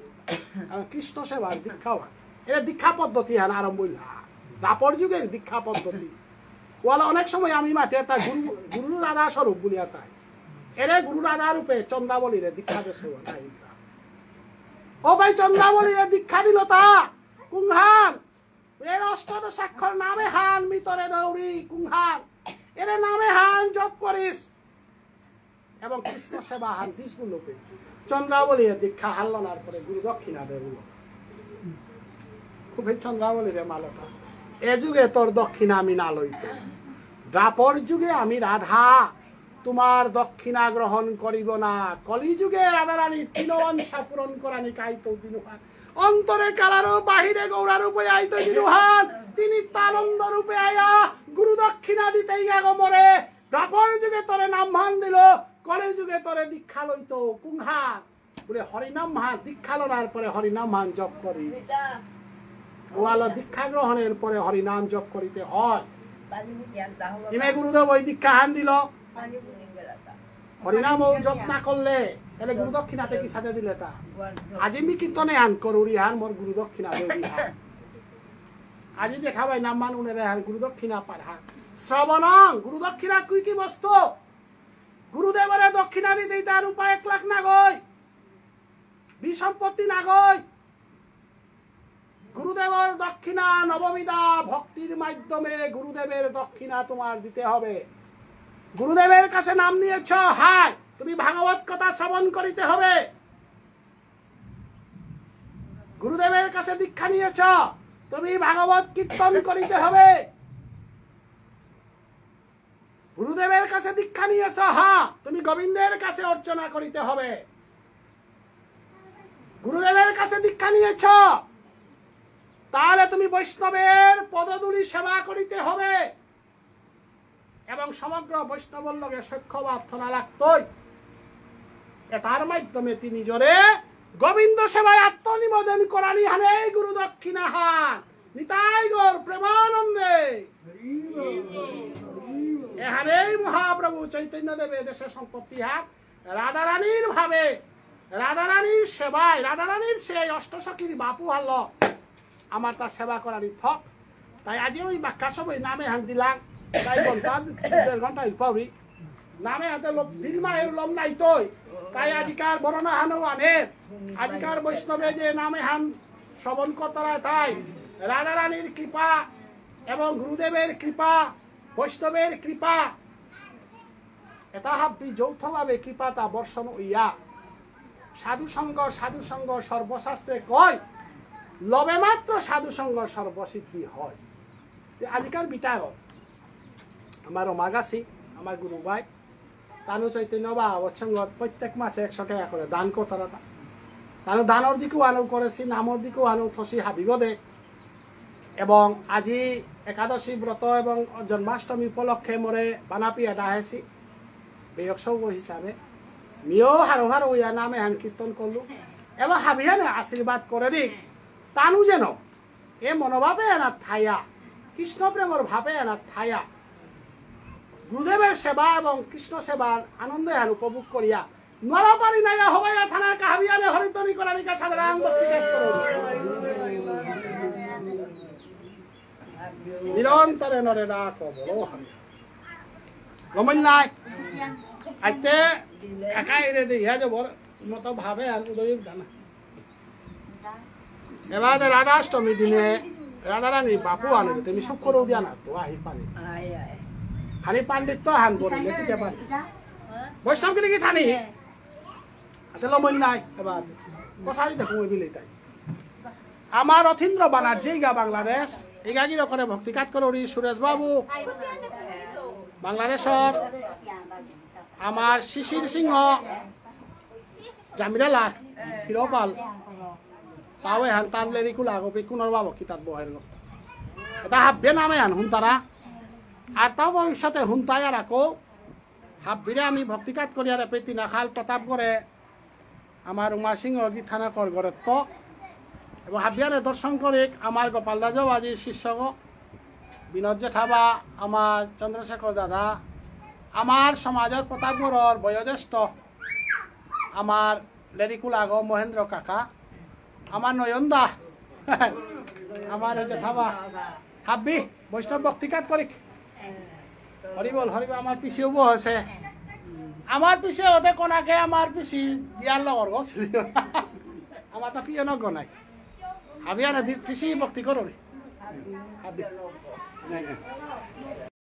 কৃষ্ণ সেবার দীক্ষা হান এটা দীক্ষা পদ্ধতি হান আরম্ভ হইলা দ্বাপর যুগের দীক্ষা পদ্ধতি ওয়ালা অনেক সময় আমি মাতে তা গুরু রাধা স্বরূপ বলিয়া তাই এরে গুরু রাধা রূপে চন্দ্রাবলীরে দীক্ষা দিছে ও ভাই চন্দ্রাবলীরে দীক্ষা দিল তা কুংহান এর অষ্টাদশ স্বাক্ষর নামে হান মিতরে দৌড়ি কুংহান এর নামে হান জপ করিস এবং কৃষ্ণ সেবা হান দিস লোকে চন্দ্রাবলীর দীক্ষা হাল্লনার পরে গুরু দক্ষিণা দেব খুবই চন্দ্রাবলীরে মালতা এ যুগে তোর দক্ষিণা আমি না লইত দ্বাপর যুগে আমি রাধা তোমার দক্ষিণা গ্রহণ করিব না কলি যুগে রাধা রানী তিনবংশা পূরণ করানি কাইত দিনুহান অন্তরে কালারো বাহিরে গৌরা রূপে আইত দিনুহান তিনি তানন্দ রূপে আয়া গুরু দক্ষিণা দিতেই গেগো মরে দ্বাপর যুগে তোরে নাম মান দিল কলি যুগে তোরে দীক্ষা লইত কুংহান বলে হরিনাম মান দীক্ষা লনার পরে হরিনাম মান জপ করি ওয়ালা দীক্ষা গ্রহণের পরে হরিনাম জপ করিতে হয় ইমে গুরুদেব ওই দীক্ষা হান দিল হরিনাম জপ না করলে তাহলে গুরু দক্ষিণাতে কি সাথে দিলে তা আজি মি কীর্তনে হান করুরি হান মোর গুরু দক্ষিণা দেবি হান আজি যে খাবাই নাম মান উনে হান গুরু দক্ষিণা পার হান শ্রবণং গুরু দক্ষিণা কুই কি বস্তু গুরুদেবের দক্ষিণা দিতে তার উপায় 1 লাখ না গই বিসম্পত্তি না গই গুরুদেবের দক্ষিণা নববিধা ভক্তির মাধ্যমে গুরুদেবের দক্ষিণা তোমার দিতে হবে গুরুদেবের কাছে নাম নিয়েছ হাই তুমি ভাগবত কথা শ্রবণ করিতে হবে গুরুদেবের কাছে দীক্ষা নিয়েছ, তুমি ভাগবত কীর্তন করিতে হবে। গুরুদেবের কাছে দীক্ষা নিয়েছ, হ্যাঁ, তুমি গোবিন্দের কাছে অর্চনা করিতে হবে। গুরুদেবের কাছে দীক্ষা নিয়েছ, তাহলে তুমি বৈষ্ণবের পদধূলি সেবা করিতে হবে এবং সমগ্র বৈষ্ণবর লগে সখ্য প্রার্থনা লাগতই। এটার মাধ্যমে তিনি জোরে গোবিন্দ সেবায় আত্মনিবেদন করানি হানে গুরু দক্ষিণা হান নিতাই গৌর প্রেমানন্দে। এখানে মহাপ্রভু চৈতন্য দেবে দেশের সম্পত্তি হাত রাধারানীর ভাবে, রাধারানীর সেবায়, রাধারানীর সেই অষ্টসখীর বাপু হল আমার তার সেবা করার থক। তাই আজি ওই বাক্যা সবই নামে হান দিলাম, তাই ঘন্টা 1.5 ঘন্টা পাবি নামে হাতে দিন মাহের লম নাই তৈ। তাই আজিকার বর্ণনা হানও আনে, আজিকার বৈষ্ণবে যে নামে হান শ্রবণ করতারা, তাই রাধারানীর কৃপা এবং গুরুদেবের কৃপা, বৈষ্ণবের কৃপা, এটা হাবি যৌথভাবে কৃপাটা বর্ষণ হইয়া সাধু সঙ্গ সর্বশাস্ত্রে কয় লবে মাত্র সাধু সঙ্গ সর্বসিদ্ধি হয়। আজিকার বিটার আমার অমাগাছি আমার গুরু ভাই তানু চৈতন্য বা অবসঙ্গত প্রত্যেক মাসে 100 টাকা করে দান করতারা। তানু দানের দিকেও আনৌ করেছি, নামর দিকেও আনৌ থসি হাবিব দে। এবং আজি একাদশী ব্রত এবং জন্মাষ্টমী উপলক্ষে মোরে বানাপি এদা হেছি বেয়সৌগ হিসাবে মিও হারো হারো ইয়া নামে হান কীর্তন করলু এবং হাবিহানে আশীর্বাদ করে দিক তানু যেন এ মনোভাবে এনার থাইয়া কৃষ্ণ প্রেমর ভাবে এনার থাইয়া গুরুদেবের সেবা এবং কৃষ্ণ সেবার আনন্দে হান উপভোগ করিয়া নরা পারি নাইয়া হবাইয়া থানার কাহাবিয়ানে হরিতনি করানিকা সাধারণ ভক্তিকাজ করো নিরন্তরে নরে রাখ বড় হাবি গমন নাই আইতে একাই রে দিয়া যাব মতো ভাবে আর উদয় জানা। এবার রাধাষ্টমী দিনে রাধারানী বাপু আনে তুমি শুক্র দিয়া না তো আহি পানি খালি পাণ্ডিত্য হান বলে লেখিতে পারি বৈষ্ণব কি লিখি থানি হাতে লমন নাই। এবার কষাই দেখো ওই বিলি তাই আমার অথীন্দ্র বানার্জি গা বাংলাদেশ এগাগির করে ভক্তি কাজ করি সুরেশ বাবু বাংলাদেশর আমার শিশির সিংহ জামিরালা হিরোপাল তাও হান তার লেরিকুলা গপি কুনর বাবু কিতাব বহের এটা হাববে নামে হান হুন তারা আর তাও ভবিষ্যতে হুনতাই আর আকো হাববিরে আমি ভক্তি কাজ করি আর পেতি নাখাল প্রতাপ করে আমার উমা সিংহ গীথানা কর ঘরে তো এবং হাবিয়ারে দর্শন করে আমার গোপাল রাজাও আজি শিষ্যগ বিনোদ জেঠাবা আমার চন্দ্রশেখর দাদা আমার সমাজের প্রতাপগড়র বয়োজ্যেষ্ঠ আমার লেরিকুল আগ মহেন্দ্র কাকা আমার নয়নদা আমার জেঠাবা হাবি বৈষ্ণব ভক্তিকাত করি হরিবল হরিবল আমার পিছিয়েও বসে আমার পিছে ওদের কোনাকে আমার পিছি বিয়ার লগর গছ আমার তো পিয়ে নগ নাই হাবিয়া না পিছি ভক্তি করো